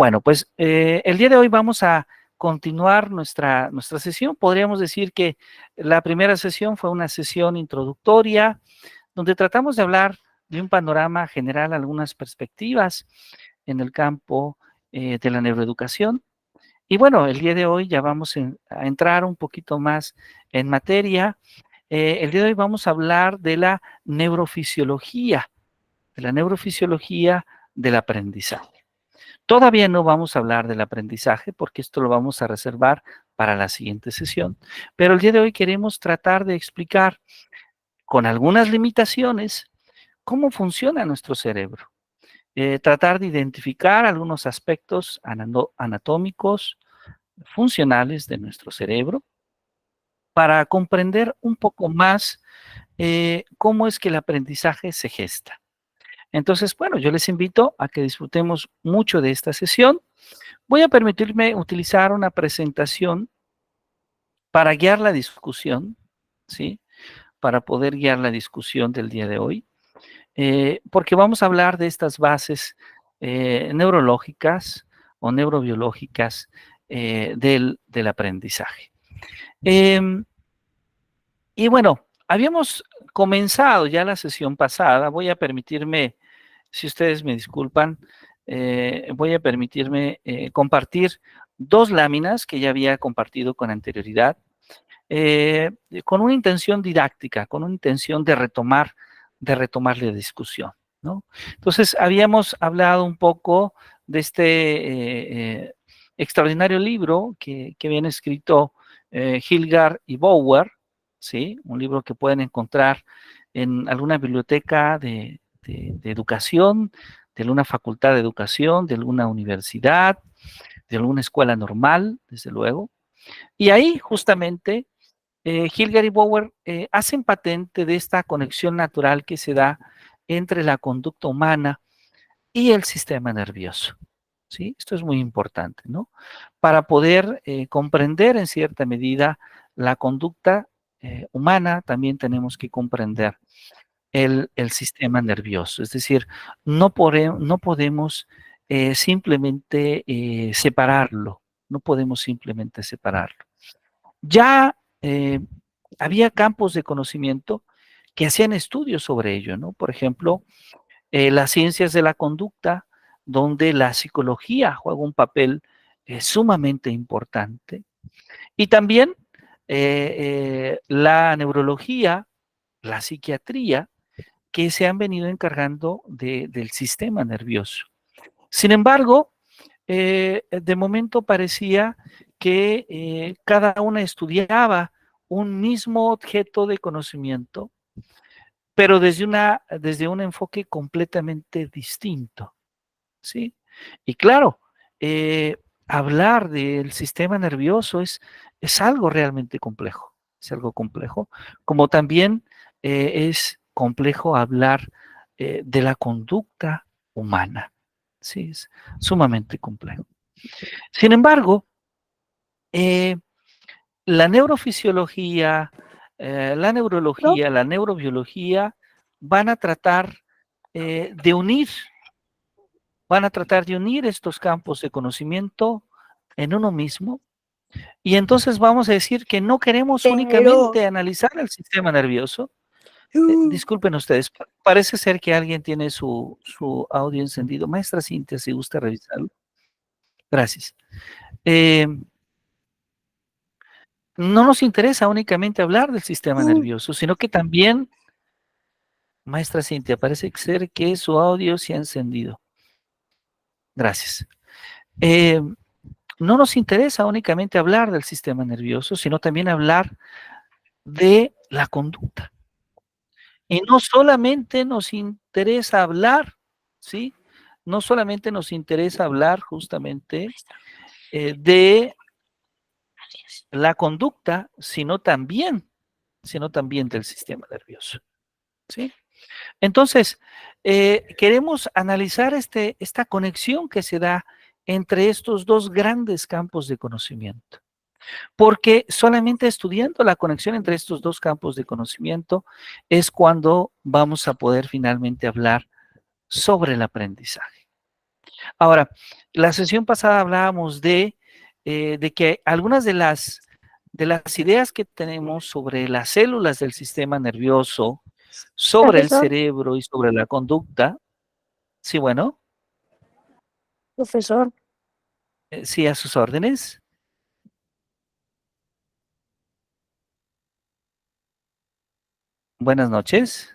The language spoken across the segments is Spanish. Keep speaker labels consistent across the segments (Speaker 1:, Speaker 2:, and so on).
Speaker 1: Bueno, pues el día de hoy vamos a continuar nuestra sesión. Podríamos decir que la primera sesión fue una sesión introductoria, donde tratamos de hablar de un panorama general, algunas perspectivas en el campo de la neuroeducación. Y bueno, el día de hoy ya vamos a entrar un poquito más en materia. El día de hoy vamos a hablar de la neurofisiología del aprendizaje. Todavía no vamos a hablar del aprendizaje porque esto lo vamos a reservar para la siguiente sesión, pero el día de hoy queremos tratar de explicar con algunas limitaciones cómo funciona nuestro cerebro. Tratar de identificar algunos aspectos anatómicos, funcionales de nuestro cerebro para comprender un poco más cómo es que el aprendizaje se gesta. Entonces, bueno, yo les invito a que disfrutemos mucho de esta sesión. Voy a permitirme utilizar una presentación para guiar la discusión, ¿sí? Para poder guiar la discusión del día de hoy, porque vamos a hablar de estas bases neurológicas o neurobiológicas del aprendizaje. Y bueno, habíamos comenzado ya la sesión pasada. Voy a permitirme, si ustedes me disculpan, voy a permitirme compartir dos láminas que ya había compartido con anterioridad, con una intención didáctica, con una intención de retomar la discusión, ¿no? Entonces, habíamos hablado un poco de este extraordinario libro que habían escrito Hilgard y Bauer, ¿sí? Un libro que pueden encontrar en alguna biblioteca de educación, de alguna facultad de educación, de alguna universidad, de alguna escuela normal, desde luego. Y ahí justamente Hilgard y Bauer hacen patente de esta conexión natural que se da entre la conducta humana y el sistema nervioso. ¿Sí? Esto es muy importante, ¿no? Para poder comprender en cierta medida la conducta humana, también tenemos que comprender el sistema nervioso. Es decir, no podemos simplemente separarlo, no podemos simplemente separarlo. Ya había campos de conocimiento que hacían estudios sobre ello, ¿no? Por ejemplo, las ciencias de la conducta, donde la psicología juega un papel sumamente importante, y también la neurología, la psiquiatría, que se han venido encargando del sistema nervioso. Sin embargo, de momento parecía que cada una estudiaba un mismo objeto de conocimiento, pero desde un enfoque completamente distinto, ¿sí? Y claro, hablar del sistema nervioso es algo realmente complejo, es algo complejo, como también es complejo hablar de la conducta humana, ¿sí? Es sumamente complejo. Sin embargo, eh, la neurofisiología, la neurología, la neurobiología van a tratar de unir estos campos de conocimiento en uno mismo, y entonces vamos a decir que no queremos únicamente analizar el sistema nervioso. Disculpen ustedes, parece ser que alguien tiene su audio encendido. Maestra Cintia, si gusta revisarlo. Gracias. No nos interesa únicamente hablar del sistema nervioso, sino que también, maestra Cintia, parece ser que su audio se ha encendido. Gracias. No nos interesa únicamente hablar del sistema nervioso, sino también hablar de la conducta. Y no solamente nos interesa hablar, ¿sí? No solamente nos interesa hablar justamente de la conducta, sino también del sistema nervioso, ¿sí? Entonces, queremos analizar esta conexión que se da entre estos dos grandes campos de conocimiento, porque solamente estudiando la conexión entre estos dos campos de conocimiento es cuando vamos a poder finalmente hablar sobre el aprendizaje. Ahora, la sesión pasada hablábamos de que algunas de las ideas que tenemos sobre las células del sistema nervioso, sobre el
Speaker 2: Profesor,
Speaker 1: cerebro y sobre la conducta, sí, bueno,
Speaker 2: profesor,
Speaker 1: sí, a sus órdenes. Buenas noches.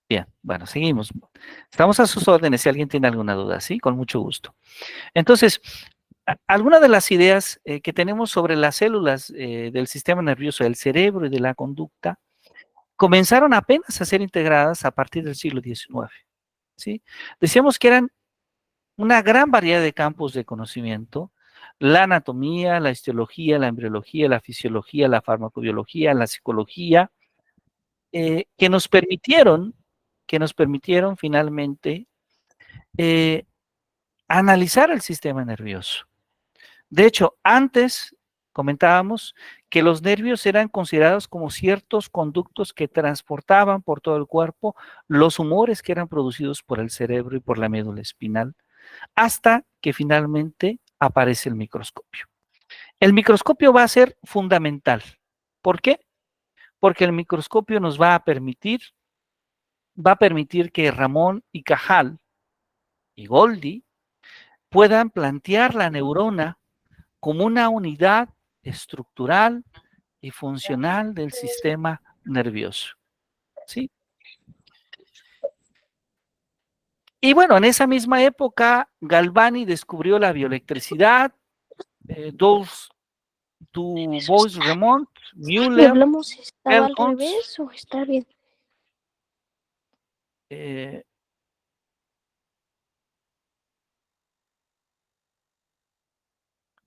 Speaker 1: Bien, bueno, seguimos. Estamos a sus órdenes si alguien tiene alguna duda, ¿sí? Con mucho gusto. Entonces, algunas de las ideas que tenemos sobre las células del sistema nervioso, del cerebro y de la conducta, comenzaron apenas a ser integradas a partir del siglo XIX, ¿sí? Decíamos que eran una gran variedad de campos de conocimiento: la anatomía, la histología, la embriología, la fisiología, la farmacobiología, la psicología, que nos permitieron finalmente eh, analizar el sistema nervioso. De hecho, antes comentábamos que los nervios eran considerados como ciertos conductos que transportaban por todo el cuerpo los humores que eran producidos por el cerebro y por la médula espinal, hasta que finalmente aparece el microscopio. El microscopio va a ser fundamental. ¿Por qué? Porque el microscopio nos va a permitir que Ramón y Cajal y Goldi puedan plantear la neurona como una unidad estructural y funcional del sistema nervioso, ¿sí? Y bueno, en esa misma época, Galvani descubrió la bioelectricidad, dos, Du Bois-Reymond,
Speaker 2: ¿y
Speaker 1: Müller,
Speaker 2: hablamos estaba al
Speaker 1: Helmholtz,
Speaker 2: revés o está bien?
Speaker 1: eh,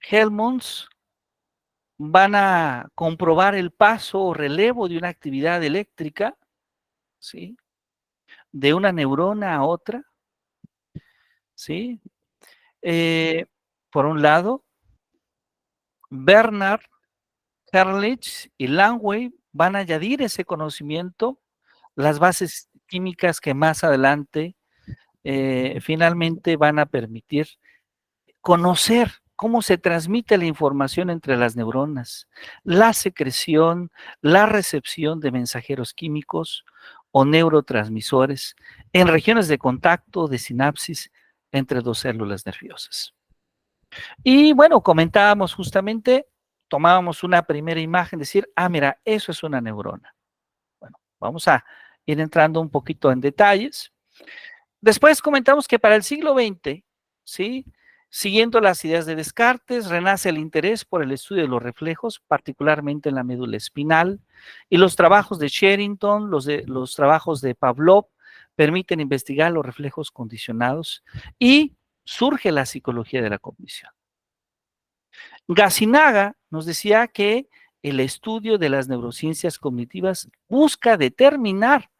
Speaker 1: Helmholtz van a comprobar el paso o relevo de una actividad eléctrica, ¿sí? De una neurona a otra, ¿sí? Eh, por un lado, Bernard Ehrlich y Langway van a añadir ese conocimiento, las bases químicas que más adelante finalmente van a permitir conocer cómo se transmite la información entre las neuronas, la secreción, la recepción de mensajeros químicos o neurotransmisores en regiones de contacto, de sinapsis entre dos células nerviosas. Y bueno, comentábamos justamente, tomábamos una primera imagen, decir, ah, mira, eso es una neurona. Bueno, vamos a ir entrando un poquito en detalles. Después comentamos que para el siglo XX, ¿sí? Siguiendo las ideas de Descartes, renace el interés por el estudio de los reflejos, particularmente en la médula espinal, y los trabajos de Sherrington, los trabajos de Pavlov, permiten investigar los reflejos condicionados y surge la psicología de la cognición. Gacinaga nos decía que el estudio de las neurociencias cognitivas busca determinar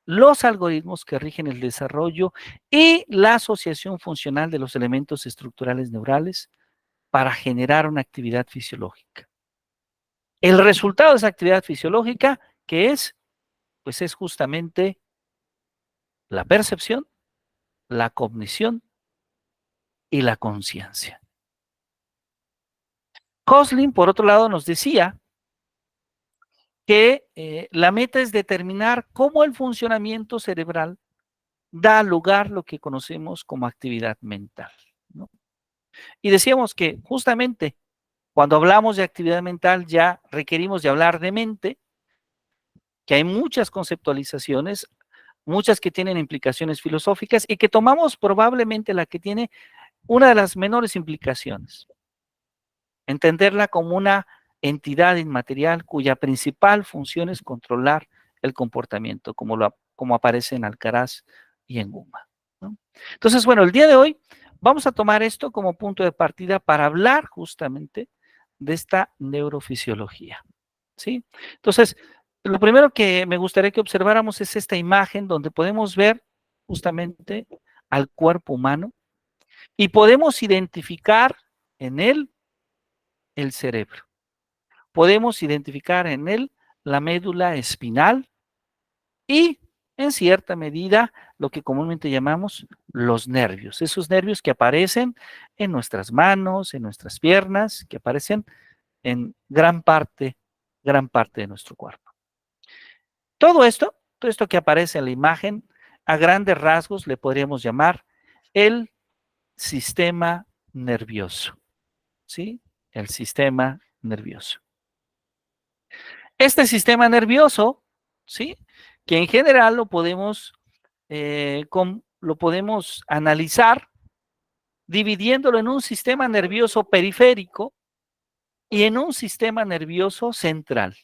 Speaker 1: los algoritmos que rigen el desarrollo y la asociación funcional de los elementos estructurales neurales para generar una actividad fisiológica. El resultado de esa actividad fisiológica, ¿qué es? Pues es justamente la percepción, la cognición y la conciencia. Koslin, por otro lado, nos decía que la meta es determinar cómo el funcionamiento cerebral da lugar a lo que conocemos como actividad mental, ¿no? Y decíamos que justamente cuando hablamos de actividad mental ya requerimos de hablar de mente, que hay muchas conceptualizaciones, muchas que tienen implicaciones filosóficas y que tomamos probablemente la que tiene una de las menores implicaciones, entenderla como una entidad inmaterial cuya principal función es controlar el comportamiento, como aparece en Alcaraz y en Guma, ¿no? Entonces, bueno, el día de hoy vamos a tomar esto como punto de partida para hablar justamente de esta neurofisiología, ¿sí? Entonces, lo primero que me gustaría que observáramos es esta imagen donde podemos ver justamente al cuerpo humano y podemos identificar en él el cerebro. Podemos identificar en él la médula espinal y en cierta medida lo que comúnmente llamamos los nervios, esos nervios que aparecen en nuestras manos, en nuestras piernas, que aparecen en gran parte de nuestro cuerpo. Todo esto que aparece en la imagen, a grandes rasgos le podríamos llamar el sistema nervioso, ¿sí? El sistema nervioso. Este sistema nervioso, ¿sí? Que en general lo podemos analizar dividiéndolo en un sistema nervioso periférico y en un sistema nervioso central,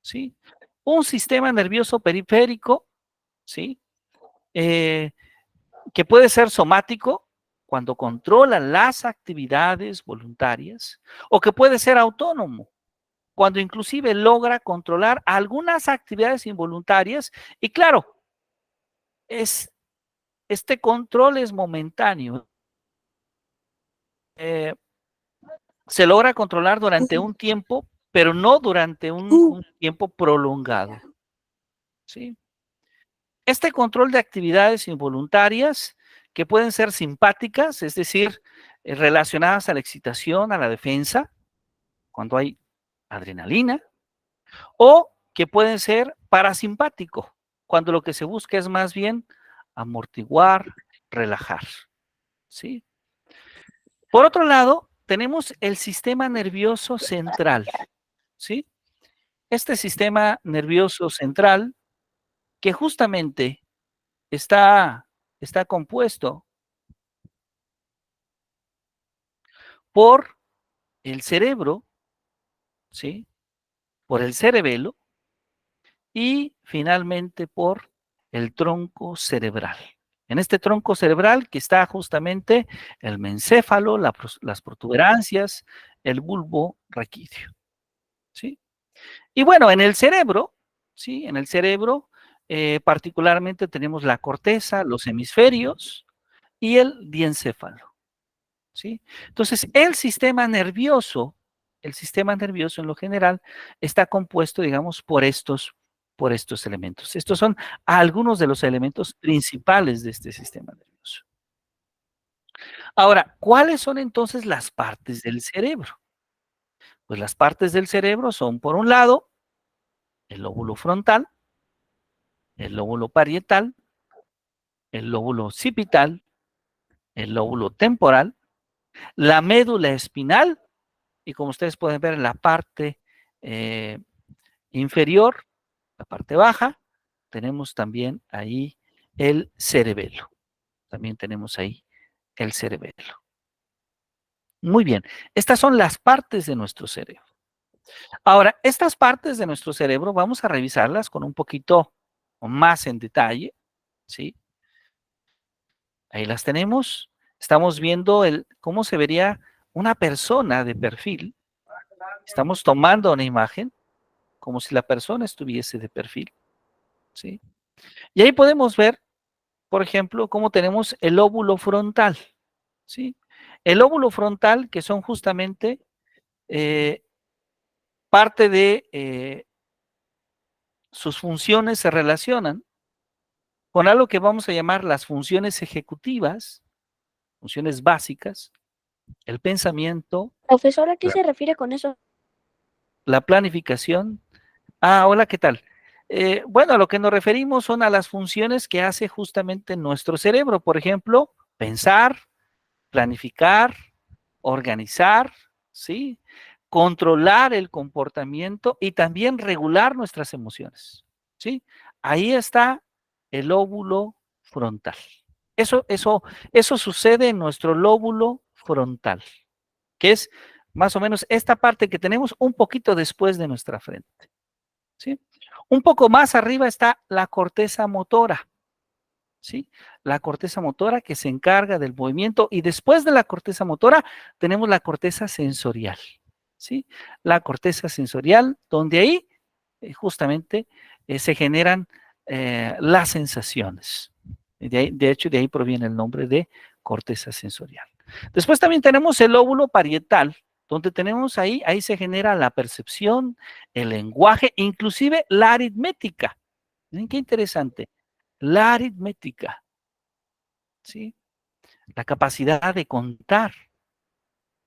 Speaker 1: ¿sí? Un sistema nervioso periférico, ¿sí? Que puede ser somático, cuando controla las actividades voluntarias, o que puede ser autónomo, cuando inclusive logra controlar algunas actividades involuntarias, y claro, este control es momentáneo. Se logra controlar durante un tiempo, pero no durante un tiempo prolongado, ¿sí? Este control de actividades involuntarias que pueden ser simpáticas, es decir, relacionadas a la excitación, a la defensa, cuando hay adrenalina, o que pueden ser parasimpático, cuando lo que se busca es más bien amortiguar, relajar, ¿sí? Por otro lado, tenemos el sistema nervioso central, ¿sí? Este sistema nervioso central que justamente está compuesto por el cerebro, ¿sí? Por el cerebelo y finalmente por el tronco cerebral. En este tronco cerebral que está justamente el mencéfalo, las protuberancias, el bulbo raquídeo, ¿sí? Y bueno, en el cerebro, ¿sí? En el cerebro particularmente tenemos la corteza, los hemisferios y el diencéfalo, ¿sí? Entonces, el sistema nervioso en lo general está compuesto, digamos, por estos elementos. Estos son algunos de los elementos principales de este sistema nervioso. Ahora, ¿cuáles son entonces las partes del cerebro? Pues las partes del cerebro son, por un lado, el lóbulo frontal, el lóbulo parietal, el lóbulo occipital, el lóbulo temporal, la médula espinal, y como ustedes pueden ver en la parte eh, inferior, la parte baja, tenemos también ahí el cerebelo. También tenemos ahí el cerebelo. Muy bien, estas son las partes de nuestro cerebro. Ahora, estas partes de nuestro cerebro vamos a revisarlas con un poquito más en detalle, ¿sí? Ahí las tenemos. Estamos viendo cómo se vería una persona de perfil. Estamos tomando una imagen como si la persona estuviese de perfil, ¿sí? Y ahí podemos ver, por ejemplo, cómo tenemos el lóbulo frontal, ¿sí? El lóbulo frontal, que son justamente parte de sus funciones se relacionan con algo que vamos a llamar las funciones ejecutivas, funciones básicas, el pensamiento,
Speaker 2: Profesor, ¿a qué
Speaker 1: la,
Speaker 2: se refiere con eso?
Speaker 1: la planificación. Ah, hola, ¿qué tal? Bueno, a lo que nos referimos son a las funciones que hace justamente nuestro cerebro. Por ejemplo, pensar, planificar, organizar, ¿sí? Controlar el comportamiento y también regular nuestras emociones, ¿sí? Ahí está el lóbulo frontal. Eso sucede en nuestro lóbulo frontal, que es más o menos esta parte que tenemos un poquito después de nuestra frente, ¿sí? Un poco más arriba está la corteza motora, ¿sí? La corteza motora que se encarga del movimiento y después de la corteza motora tenemos la corteza sensorial, ¿sí? La corteza sensorial, donde ahí justamente se generan las sensaciones. De hecho, de ahí proviene el nombre de corteza sensorial. Después también tenemos el lóbulo parietal, donde tenemos ahí se genera la percepción, el lenguaje, inclusive la aritmética, Miren qué interesante. La aritmética, ¿sí? La capacidad de contar,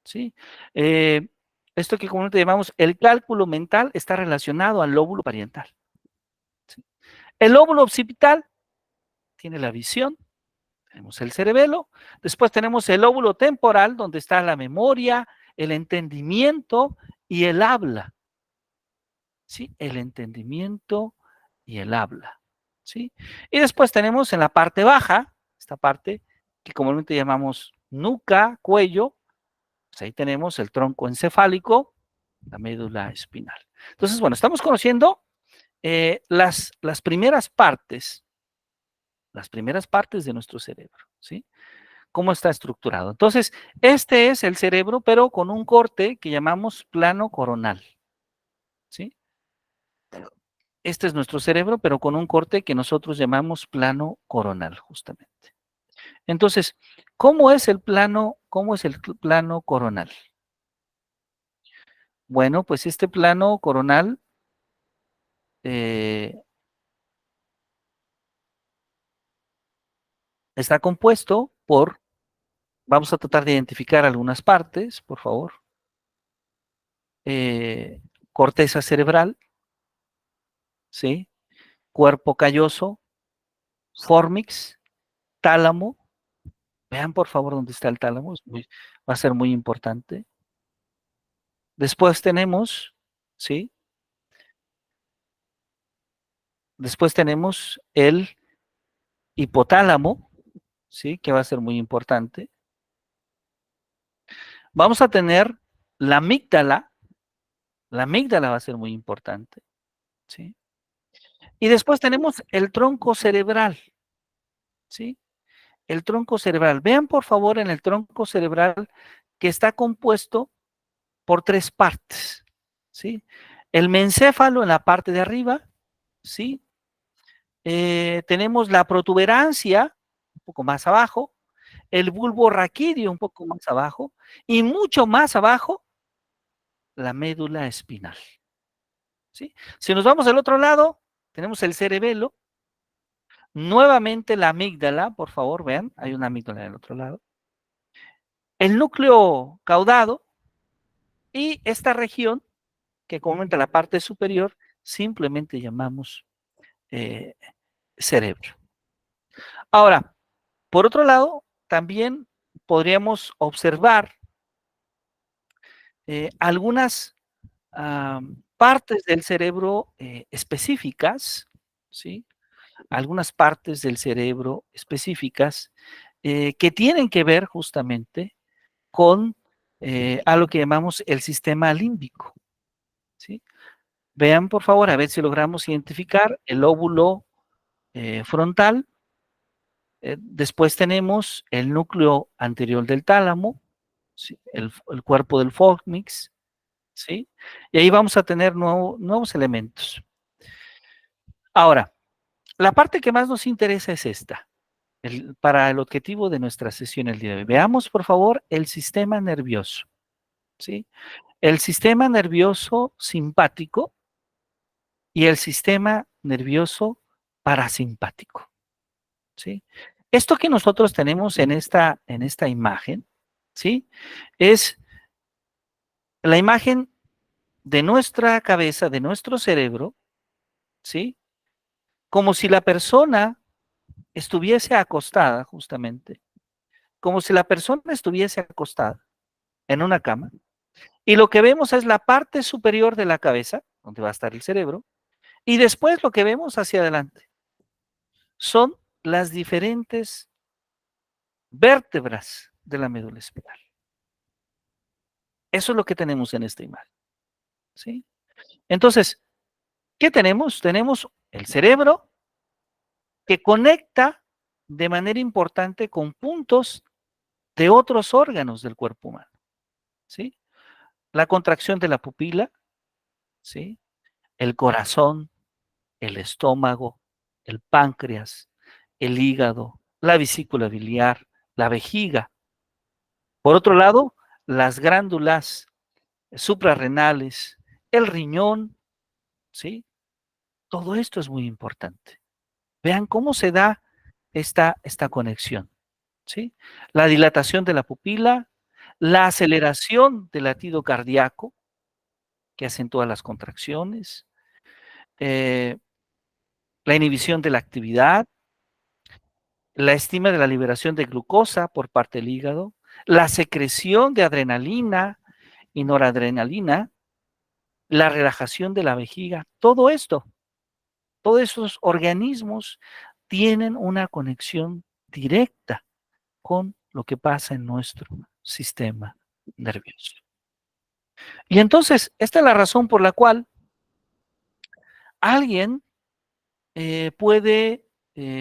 Speaker 1: ¿sí? Esto que comúnmente llamamos el cálculo mental está relacionado al lóbulo parietal, ¿sí? El lóbulo occipital tiene la visión, tenemos el cerebelo, después tenemos el lóbulo temporal, donde está la memoria, el entendimiento y el habla, ¿sí? El entendimiento y el habla, ¿sí? Y después tenemos en la parte baja, esta parte que comúnmente llamamos nuca, cuello, pues ahí tenemos el tronco encefálico, la médula espinal. Entonces, bueno, estamos conociendo las primeras partes de nuestro cerebro, ¿sí? Cómo está estructurado. Entonces, este es el cerebro, pero con un corte que llamamos plano coronal, ¿sí? Este es nuestro cerebro, pero con un corte que nosotros llamamos plano coronal, justamente. Entonces, cómo es el plano coronal? Bueno, pues este plano coronal eh, está compuesto por, vamos a tratar de identificar algunas partes, por favor. Eh, Corteza cerebral, ¿sí? Cuerpo calloso, fórmix, tálamo. Vean por favor dónde está el tálamo, va a ser muy importante. Después tenemos, ¿sí? Después tenemos el hipotálamo, ¿sí? Que va a ser muy importante. Vamos a tener la amígdala va a ser muy importante, ¿sí? Y después tenemos el tronco cerebral, ¿sí? El tronco cerebral. Vean por favor en el tronco cerebral que está compuesto por tres partes, ¿sí? El mencéfalo en la parte de arriba, ¿sí? Tenemos la protuberancia un poco más abajo, el bulbo raquídeo un poco más abajo y mucho más abajo la médula espinal, ¿sí? Si nos vamos al otro lado, tenemos el cerebelo, nuevamente la amígdala, por favor, vean, hay una amígdala del otro lado, el núcleo caudado y esta región que comenta la parte superior, simplemente llamamos eh, cerebro. Ahora, por otro lado, también podríamos observar algunas partes del cerebro específicas, ¿sí? Algunas partes del cerebro específicas que tienen que ver justamente con a lo que llamamos el sistema límbico, ¿sí? Vean, por favor, a ver si logramos identificar el óvulo frontal. Después tenemos el núcleo anterior del tálamo, ¿sí? El cuerpo del Folkmix, ¿sí? Y ahí vamos a tener nuevos elementos. Ahora, la parte que más nos interesa es esta, para el objetivo de nuestra sesión el día de hoy. Veamos, por favor, el sistema nervioso, ¿sí? El sistema nervioso simpático y el sistema nervioso parasimpático, ¿sí? Esto que nosotros tenemos en esta imagen, ¿sí? Es la imagen de nuestra cabeza, de nuestro cerebro, ¿sí? Como si la persona estuviese acostada, justamente, como si la persona estuviese acostada en una cama, y lo que vemos es la parte superior de la cabeza, donde va a estar el cerebro, y después lo que vemos hacia adelante son las diferentes vértebras de la médula espinal. Eso es lo que tenemos en esta imagen, ¿sí? Entonces, ¿qué tenemos? Tenemos el cerebro que conecta de manera importante con puntos de otros órganos del cuerpo humano, ¿sí? La contracción de la pupila, ¿sí? El corazón, el estómago, el páncreas, el hígado, la vesícula biliar, la vejiga. Por otro lado, las glándulas suprarrenales, el riñón, ¿sí? Todo esto es muy importante. Vean cómo se da esta conexión, ¿sí? La dilatación de la pupila, la aceleración del latido cardíaco, que hacen todas las contracciones, eh, la inhibición de la actividad, la estima de la liberación de glucosa por parte del hígado, la secreción de adrenalina y noradrenalina, la relajación de la vejiga, todo esto, todos esos organismos tienen una conexión directa con lo que pasa en nuestro sistema nervioso. Y entonces, esta es la razón por la cual alguien puede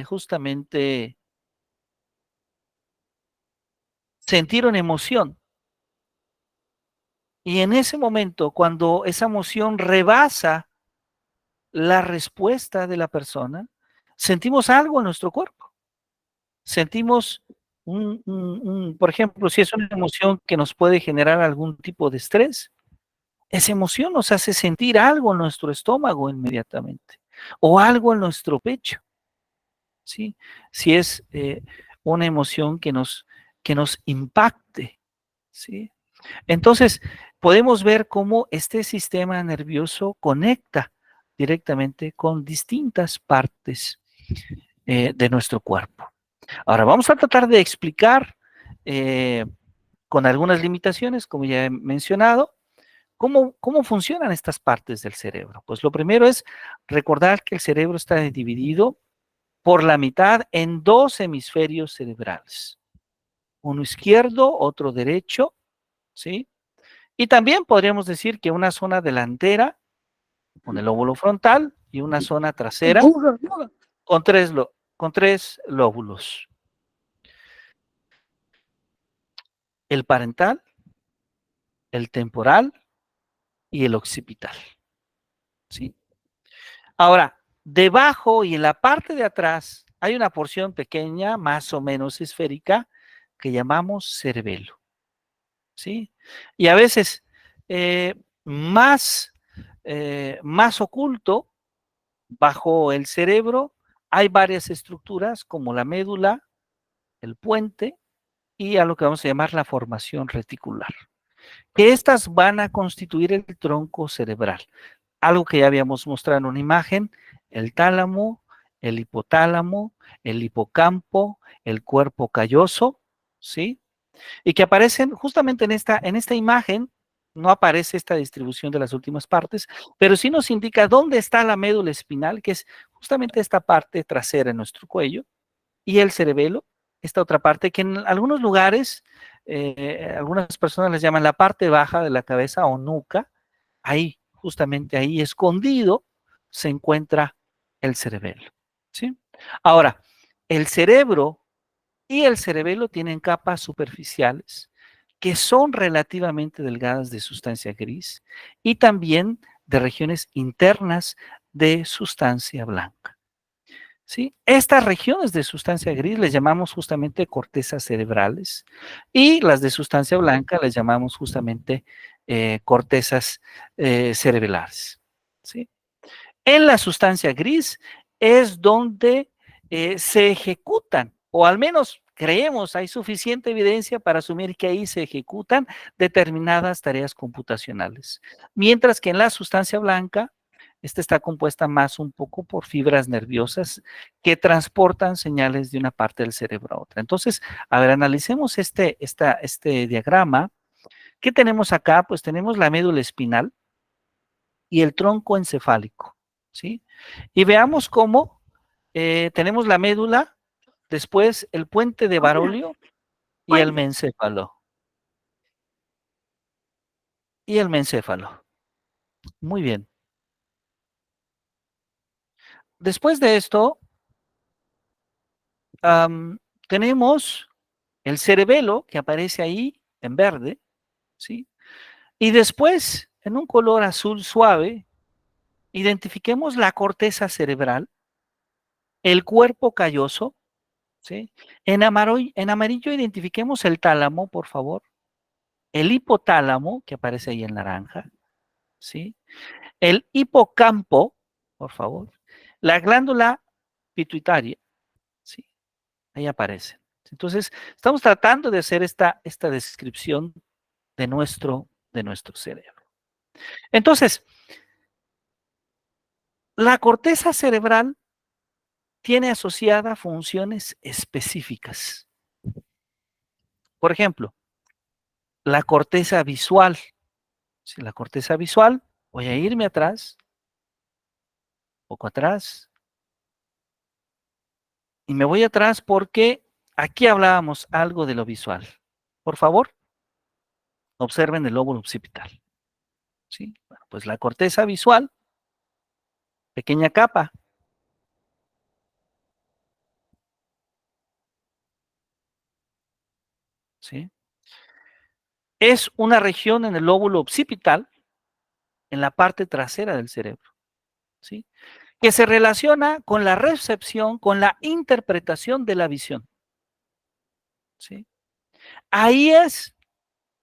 Speaker 1: justamente sentir una emoción. Y en ese momento, cuando esa emoción rebasa la respuesta de la persona, sentimos algo en nuestro cuerpo. Sentimos por ejemplo, si es una emoción que nos puede generar algún tipo de estrés, esa emoción nos hace sentir algo en nuestro estómago inmediatamente, o algo en nuestro pecho, ¿sí? Si es una emoción que nos impacte, ¿sí? Entonces, podemos ver cómo este sistema nervioso conecta directamente con distintas partes de nuestro cuerpo. Ahora, vamos a tratar de explicar eh, con algunas limitaciones, como ya he mencionado, cómo funcionan estas partes del cerebro. Pues lo primero es recordar que el cerebro está dividido por la mitad en dos hemisferios cerebrales, uno izquierdo, otro derecho, ¿sí? Y también podríamos decir que una zona delantera con el lóbulo frontal y una zona trasera con tres lóbulos. El parental, el temporal y el occipital, ¿sí? Ahora, debajo y en la parte de atrás hay una porción pequeña, más o menos esférica, que llamamos cerebelo, ¿sí? Y a veces eh, más, más oculto, bajo el cerebro, hay varias estructuras como la médula, el puente y a lo que vamos a llamar la formación reticular, que estas van a constituir el tronco cerebral. Algo que ya habíamos mostrado en una imagen, el tálamo, el hipotálamo, el hipocampo, el cuerpo calloso, ¿sí? Y que aparecen justamente en esta imagen, no aparece esta distribución de las últimas partes, pero sí nos indica dónde está la médula espinal, que es justamente esta parte trasera en nuestro cuello, y el cerebelo, esta otra parte que en algunos lugares, algunas personas les llaman la parte baja de la cabeza o nuca, ahí, justamente ahí, escondido, se encuentra el cerebelo, ¿sí? Ahora, el cerebro y el cerebelo tienen capas superficiales que son relativamente delgadas de sustancia gris y también de regiones internas de sustancia blanca, ¿sí? Estas regiones de sustancia gris les llamamos justamente cortezas cerebrales y las de sustancia blanca les llamamos justamente cortezas cerebrales, ¿sí? En la sustancia gris es donde se ejecutan, o al menos creemos, hay suficiente evidencia para asumir que ahí se ejecutan determinadas tareas computacionales. Mientras que en la sustancia blanca, esta está compuesta más un poco por fibras nerviosas que transportan señales de una parte del cerebro a otra. Entonces, a ver, analicemos este diagrama. ¿Qué tenemos acá? Pues tenemos la médula espinal y el tronco encefálico, ¿sí? Y veamos cómo tenemos la médula, después el puente de Barolio y el mencéfalo. Y el mencéfalo. Muy bien. Después de esto, tenemos el cerebelo que aparece ahí en verde, ¿sí? Y después, en un color azul suave, identifiquemos la corteza cerebral, el cuerpo calloso, ¿sí? En amarillo identifiquemos el tálamo, por favor, el hipotálamo, que aparece ahí en naranja, ¿sí? El hipocampo, por favor, la glándula pituitaria, ¿sí? Ahí aparece. Entonces, estamos tratando de hacer esta descripción de nuestro cerebro. Entonces, la corteza cerebral tiene asociada funciones específicas. Por ejemplo, la corteza visual. Si la corteza visual, voy a irme atrás, poco atrás, y me voy atrás porque aquí hablábamos algo de lo visual. Por favor, observen el lóbulo occipital. ¿Sí? Bueno, pues la corteza visual, pequeña capa, ¿sí? Es una región en el lóbulo occipital, en la parte trasera del cerebro, ¿sí? Que se relaciona con la recepción, con la interpretación de la visión, ¿sí? Ahí es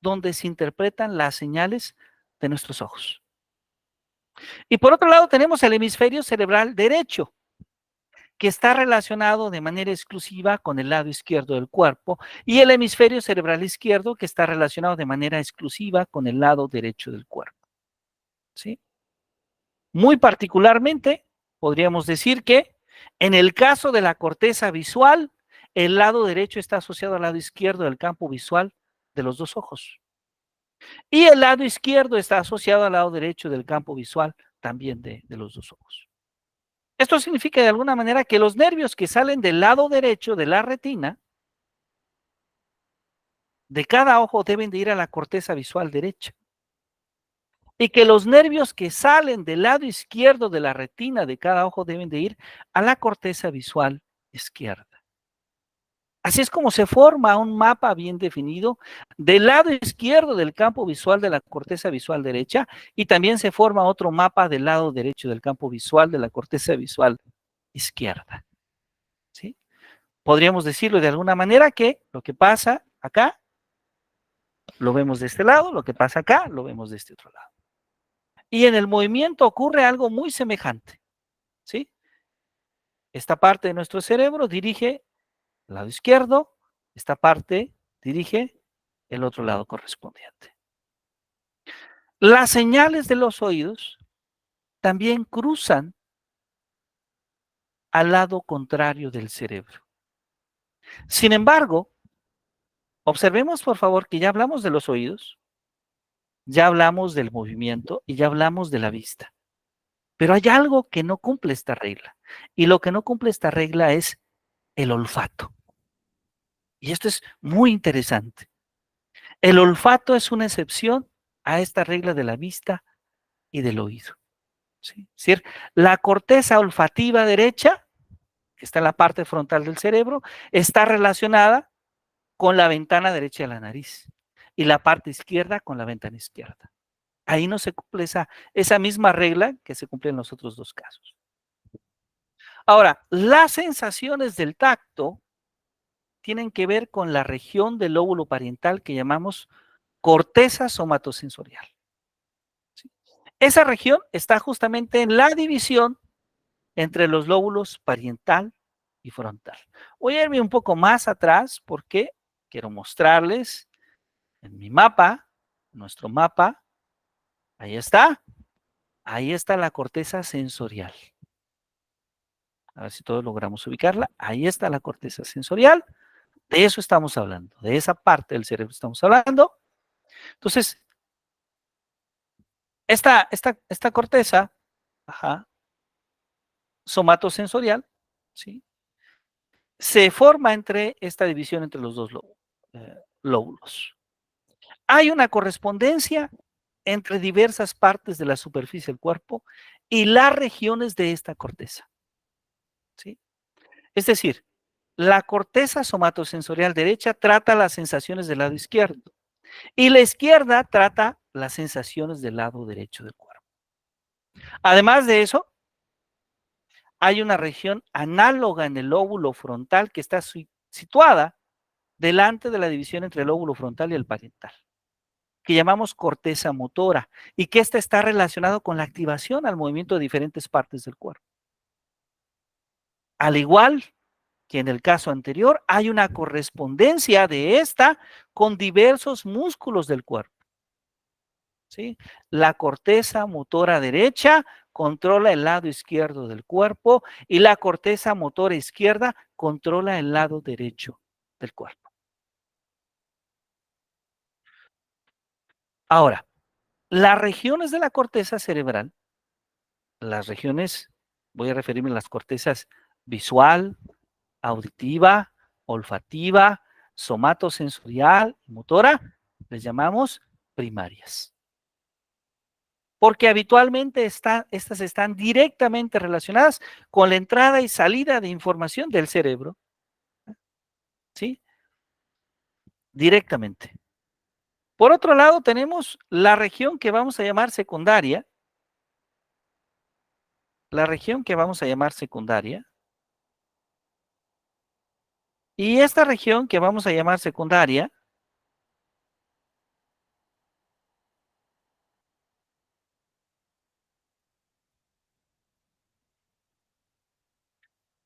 Speaker 1: donde se interpretan las señales de nuestros ojos. Y por otro lado tenemos el hemisferio cerebral derecho, que está relacionado de manera exclusiva con el lado izquierdo del cuerpo, y el hemisferio cerebral izquierdo, que está relacionado de manera exclusiva con el lado derecho del cuerpo, ¿sí? Muy particularmente, podríamos decir que en el caso de la corteza visual, el lado derecho está asociado al lado izquierdo del campo visual de los dos ojos. Y el lado izquierdo está asociado al lado derecho del campo visual también de los dos ojos. Esto significa de alguna manera que los nervios que salen del lado derecho de la retina de cada ojo deben de ir a la corteza visual derecha. Y que los nervios que salen del lado izquierdo de la retina de cada ojo deben de ir a la corteza visual izquierda. Así es como se forma un mapa bien definido del lado izquierdo del campo visual de la corteza visual derecha, y también se forma otro mapa del lado derecho del campo visual de la corteza visual izquierda, ¿sí? Podríamos decirlo de alguna manera que lo que pasa acá lo vemos de este lado, lo que pasa acá lo vemos de este otro lado. Y en el movimiento ocurre algo muy semejante, ¿sí? Esta parte de nuestro cerebro dirige el lado izquierdo, esta parte dirige el otro lado correspondiente. Las señales de los oídos también cruzan al lado contrario del cerebro. Sin embargo, observemos por favor que ya hablamos de los oídos, ya hablamos del movimiento y ya hablamos de la vista. Pero hay algo que no cumple esta regla. Y lo que no cumple esta regla es el olfato. Y esto es muy interesante. El olfato es una excepción a esta regla de la vista y del oído, ¿sí? Es decir, la corteza olfativa derecha, que está en la parte frontal del cerebro, está relacionada con la ventana derecha de la nariz y la parte izquierda con la ventana izquierda. Ahí no se cumple esa misma regla que se cumple en los otros dos casos. Ahora, las sensaciones del tacto tienen que ver con la región del lóbulo parietal que llamamos corteza somatosensorial, ¿sí? Esa región está justamente en la división entre los lóbulos parietal y frontal. Voy a irme un poco más atrás porque quiero mostrarles en mi mapa, nuestro mapa, ahí está la corteza sensorial. A ver si todos logramos ubicarla. Ahí está la corteza sensorial. De eso estamos hablando, de esa parte del cerebro estamos hablando. Entonces, esta corteza, ajá, somatosensorial, ¿sí? Se forma entre esta división entre los dos lóbulos. Hay una correspondencia entre diversas partes de la superficie del cuerpo y las regiones de esta corteza, ¿sí? Es decir, la corteza somatosensorial derecha trata las sensaciones del lado izquierdo y la izquierda trata las sensaciones del lado derecho del cuerpo. Además de eso, hay una región análoga en el lóbulo frontal que está situada delante de la división entre el lóbulo frontal y el parietal, que llamamos corteza motora, y que esta está relacionado con la activación al movimiento de diferentes partes del cuerpo. Al igual que en el caso anterior, hay una correspondencia de esta con diversos músculos del cuerpo. ¿Sí? La corteza motora derecha controla el lado izquierdo del cuerpo y la corteza motora izquierda controla el lado derecho del cuerpo. Ahora, las regiones de la corteza cerebral, las regiones, voy a referirme a las cortezas visual, auditiva, olfativa, somatosensorial y motora, les llamamos primarias. Porque habitualmente estas están directamente relacionadas con la entrada y salida de información del cerebro. ¿Sí? Directamente. Por otro lado, tenemos la región que vamos a llamar secundaria. La región que vamos a llamar secundaria. Y esta región que vamos a llamar secundaria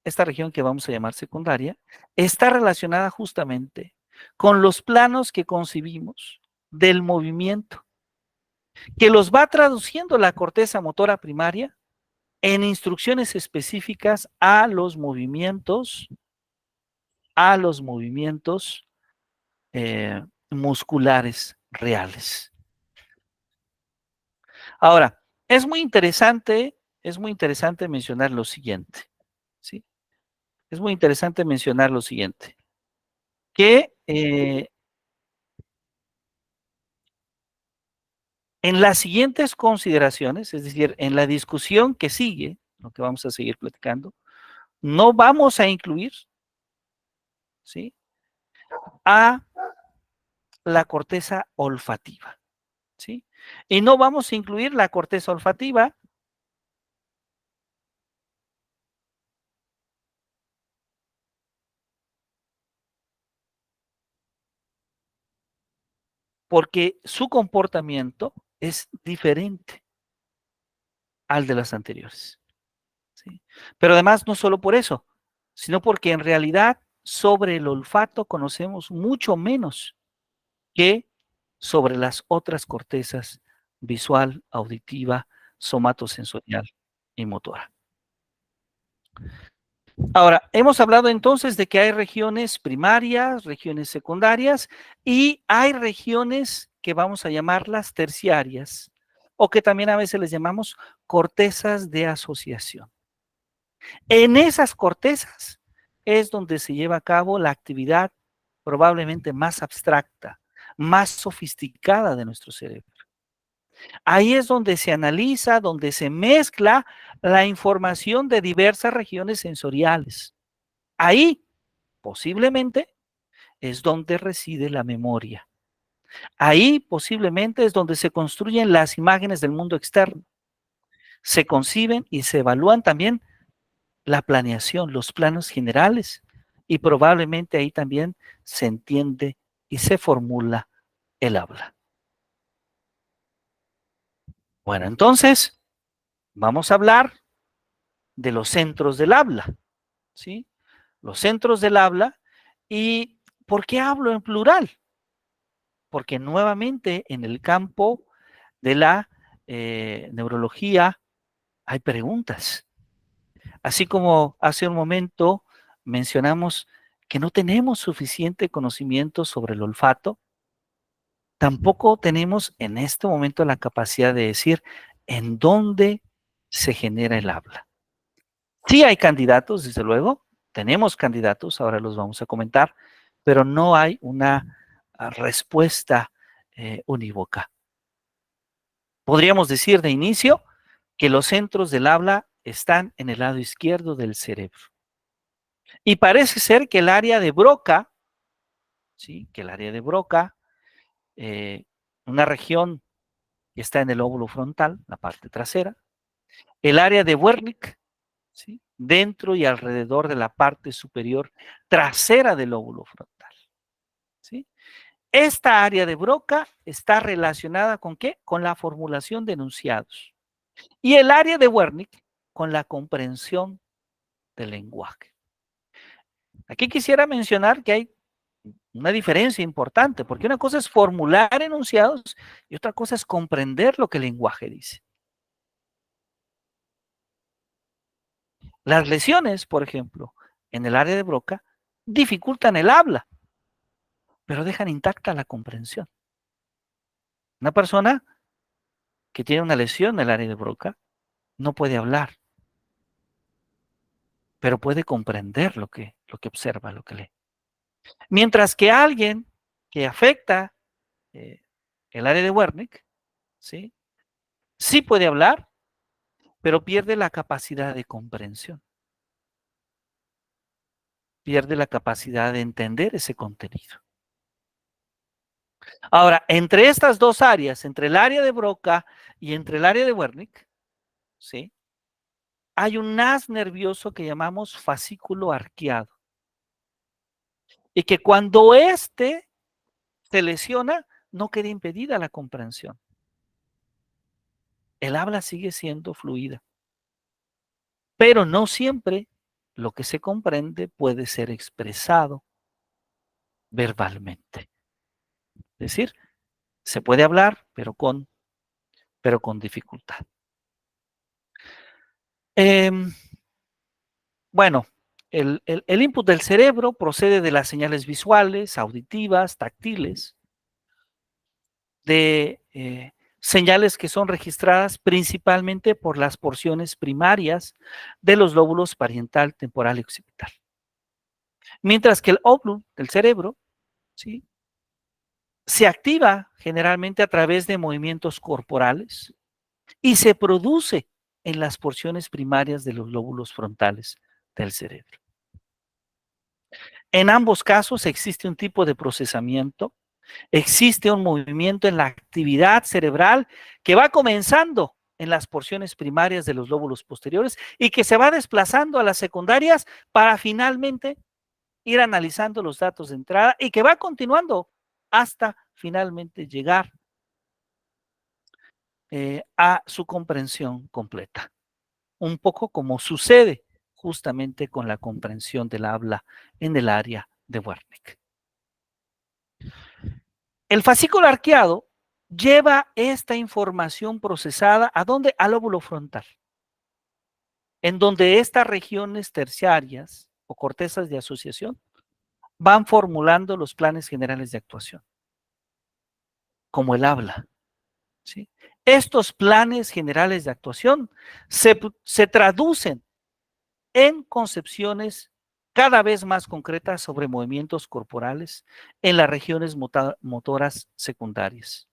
Speaker 1: está relacionada justamente con los planos que concibimos del movimiento, que los va traduciendo la corteza motora primaria en instrucciones específicas a los movimientos musculares reales. Ahora, es muy interesante mencionar lo siguiente, ¿sí? Es muy interesante mencionar lo siguiente, que en las siguientes consideraciones, es decir, en la discusión que sigue, lo que vamos a seguir platicando, no vamos a incluir, ¿sí?, a la corteza olfativa, ¿sí? Y no vamos a incluir la corteza olfativa porque su comportamiento es diferente al de las anteriores, ¿sí? Pero además no solo por eso, sino porque en realidad sobre el olfato conocemos mucho menos que sobre las otras cortezas visual, auditiva, somatosensorial y motora. Ahora, hemos hablado entonces de que hay regiones primarias, regiones secundarias y hay regiones que vamos a llamarlas terciarias o que también a veces les llamamos cortezas de asociación. En esas cortezas es donde se lleva a cabo la actividad probablemente más abstracta, más sofisticada de nuestro cerebro. Ahí es donde se analiza, donde se mezcla la información de diversas regiones sensoriales. Ahí, posiblemente, es donde reside la memoria. Ahí, posiblemente, es donde se construyen las imágenes del mundo externo. Se conciben y se evalúan también la planeación, los planos generales, y probablemente ahí también se entiende y se formula el habla. Bueno, entonces, vamos a hablar de los centros del habla, ¿sí? Los centros del habla. ¿Y por qué hablo en plural? Porque nuevamente en el campo de la neurología hay preguntas. Así como hace un momento mencionamos que no tenemos suficiente conocimiento sobre el olfato, tampoco tenemos en este momento la capacidad de decir en dónde se genera el habla. Sí hay candidatos, desde luego, tenemos candidatos, ahora los vamos a comentar, pero no hay una respuesta unívoca. Podríamos decir de inicio que los centros del habla están en el lado izquierdo del cerebro. Y parece ser que el área de Broca, ¿sí?, que el área de Broca, una región que está en el lóbulo frontal, la parte trasera, el área de Wernicke, ¿sí?, dentro y alrededor de la parte superior trasera del lóbulo frontal, ¿sí? Esta área de Broca está relacionada ¿con qué? Con la formulación de enunciados. Y el área de Wernicke con la comprensión del lenguaje. Aquí quisiera mencionar que hay una diferencia importante, porque una cosa es formular enunciados y otra cosa es comprender lo que el lenguaje dice. Las lesiones, por ejemplo, en el área de Broca, dificultan el habla, pero dejan intacta la comprensión. Una persona que tiene una lesión en el área de Broca no puede hablar, pero puede comprender lo que observa, lo que lee. Mientras que alguien que afecta eh, el área de Wernicke, ¿sí? Sí puede hablar, pero pierde la capacidad de comprensión, pierde la capacidad de entender ese contenido. Ahora, entre estas dos áreas, entre el área de Broca y entre el área de Wernicke, ¿sí? Hay un haz nervioso que llamamos fascículo arqueado. Y que cuando éste se lesiona, no queda impedida la comprensión. El habla sigue siendo fluida, pero no siempre lo que se comprende puede ser expresado verbalmente. Es decir, se puede hablar, pero con dificultad. Bueno, el input del cerebro procede de las señales visuales, auditivas, táctiles, de señales que son registradas principalmente por las porciones primarias de los lóbulos parietal, temporal y occipital. Mientras que el óvulo del cerebro, ¿sí?, se activa generalmente a través de movimientos corporales y se produce en las porciones primarias de los lóbulos frontales del cerebro. En ambos casos existe un tipo de procesamiento, existe un movimiento en la actividad cerebral que va comenzando en las porciones primarias de los lóbulos posteriores y que se va desplazando a las secundarias para finalmente ir analizando los datos de entrada y que va continuando hasta finalmente llegar a su comprensión completa. Un poco como sucede justamente con la comprensión del habla en el área de Wernicke. El fascículo arqueado lleva esta información procesada ¿a dónde? Al lóbulo frontal, en donde estas regiones terciarias o cortezas de asociación van formulando los planes generales de actuación, como el habla, ¿sí? Estos planes generales de actuación se traducen en concepciones cada vez más concretas sobre movimientos corporales en las regiones motoras secundarias.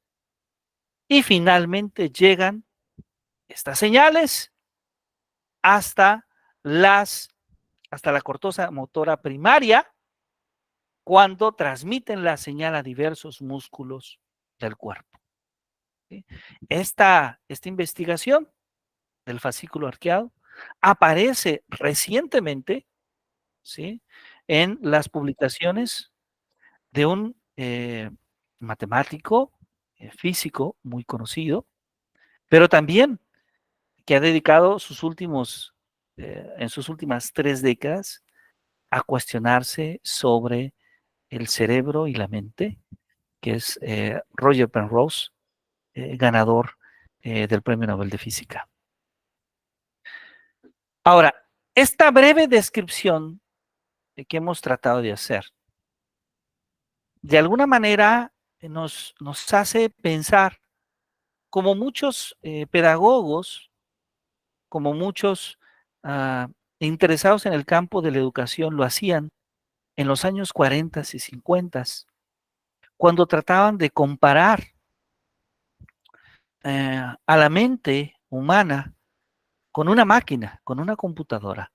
Speaker 1: Y finalmente llegan estas señales hasta la corteza motora primaria cuando transmiten la señal a diversos músculos del cuerpo. ¿Sí? Esta investigación del fascículo arqueado aparece recientemente, ¿sí?, en las publicaciones de un matemático, físico muy conocido, pero también que ha dedicado en sus últimas 3 décadas a cuestionarse sobre el cerebro y la mente, que es Roger Penrose, ganador del Premio Nobel de Física. Ahora, esta breve descripción que hemos tratado de hacer, de alguna manera nos hace pensar, como muchos pedagogos, como muchos interesados en el campo de la educación lo hacían en los años 40 y 50, cuando trataban de comparar a la mente humana con una máquina, con una computadora.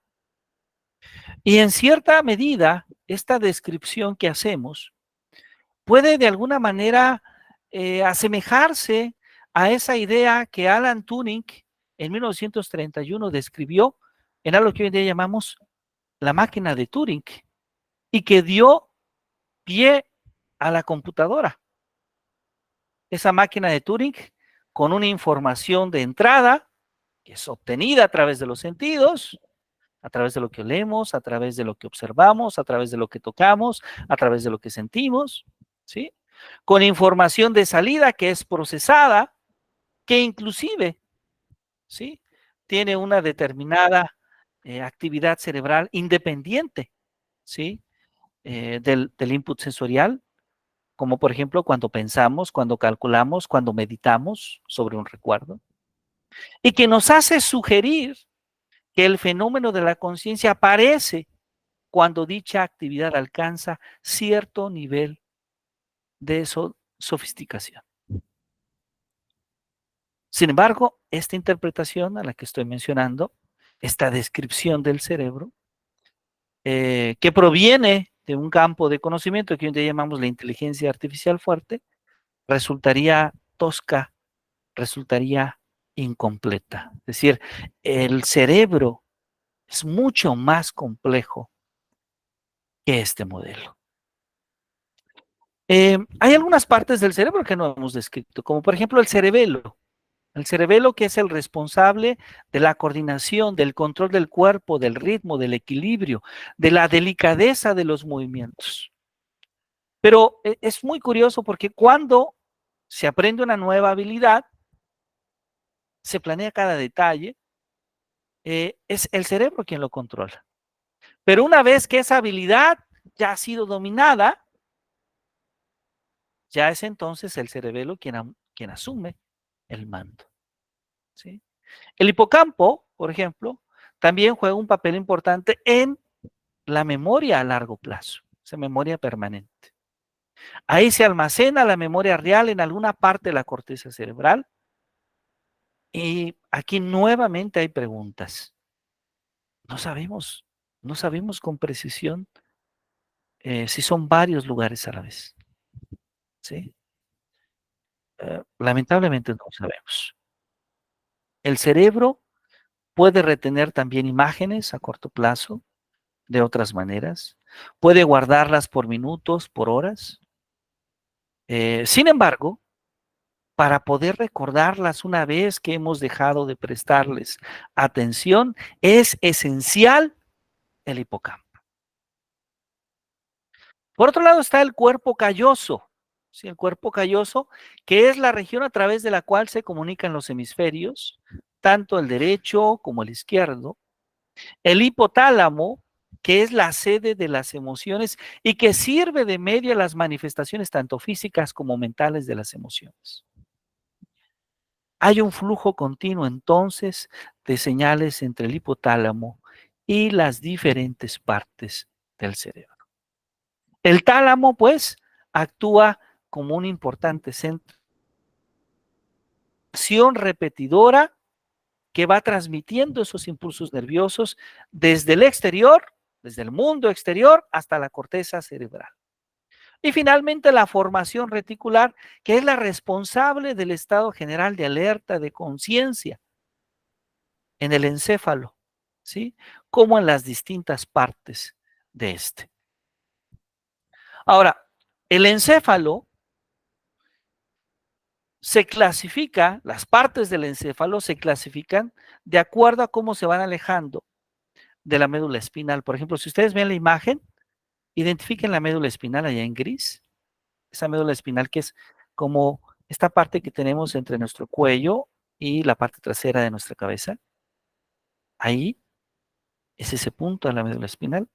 Speaker 1: Y en cierta medida, esta descripción que hacemos puede de alguna manera asemejarse a esa idea que Alan Turing en 1931 describió en algo que hoy en día llamamos la máquina de Turing y que dio pie a la computadora. Esa máquina de Turing con una información de entrada que es obtenida a través de los sentidos a través de lo que olemos, a través de lo que observamos, a través de lo que tocamos, a través de lo que sentimos, ¿sí? Con información de salida que es procesada, que inclusive, ¿sí? Tiene una determinada actividad cerebral independiente, ¿sí? Del input sensorial, como por ejemplo cuando pensamos, cuando calculamos, cuando meditamos sobre un recuerdo, y que nos hace sugerir que el fenómeno de la conciencia aparece cuando dicha actividad alcanza cierto nivel de sofisticación. Sin embargo, esta interpretación a la que estoy mencionando, esta descripción del cerebro, que proviene de un campo de conocimiento que hoy en día llamamos la inteligencia artificial fuerte, resultaría tosca, resultaría incompleta. Es decir, el cerebro es mucho más complejo que este modelo. Hay algunas partes del cerebro que no hemos descrito, como por ejemplo el cerebelo. El cerebelo que es el responsable de la coordinación, del control del cuerpo, del ritmo, del equilibrio, de la delicadeza de los movimientos. Pero es muy curioso porque cuando se aprende una nueva habilidad, se planea cada detalle, es el cerebro quien lo controla. Pero una vez que esa habilidad ya ha sido dominada, ya es entonces el cerebelo quien asume el mando, ¿sí? El hipocampo, por ejemplo, también juega un papel importante en la memoria a largo plazo, esa memoria permanente. Ahí se almacena la memoria real en alguna parte de la corteza cerebral y aquí nuevamente hay preguntas. No sabemos, no sabemos con precisión si son varios lugares a la vez, ¿sí? Lamentablemente no sabemos. El cerebro puede retener también imágenes a corto plazo de otras maneras, puede guardarlas por minutos, por horas. Sin embargo, para poder recordarlas una vez que hemos dejado de prestarles atención, es esencial el hipocampo. Por otro lado está el cuerpo calloso, ¿sí? El cuerpo calloso, que es la región a través de la cual se comunican los hemisferios, tanto el derecho como el izquierdo. El hipotálamo, que es la sede de las emociones y que sirve de medio a las manifestaciones tanto físicas como mentales de las emociones. Hay un flujo continuo entonces de señales entre el hipotálamo y las diferentes partes del cerebro. El tálamo, pues, actúa como un importante centro de acción repetidora que va transmitiendo esos impulsos nerviosos desde el exterior, desde el mundo exterior hasta la corteza cerebral. Y finalmente la formación reticular, que es la responsable del estado general de alerta, de conciencia en el encéfalo, ¿sí? Como en las distintas partes de este. Ahora, el encéfalo se clasifica, las partes del encéfalo se clasifican de acuerdo a cómo se van alejando de la médula espinal. Por ejemplo, si ustedes ven la imagen, identifiquen la médula espinal allá en gris, esa médula espinal que es como esta parte que tenemos entre nuestro cuello y la parte trasera de nuestra cabeza. Ahí es ese punto de la médula espinal.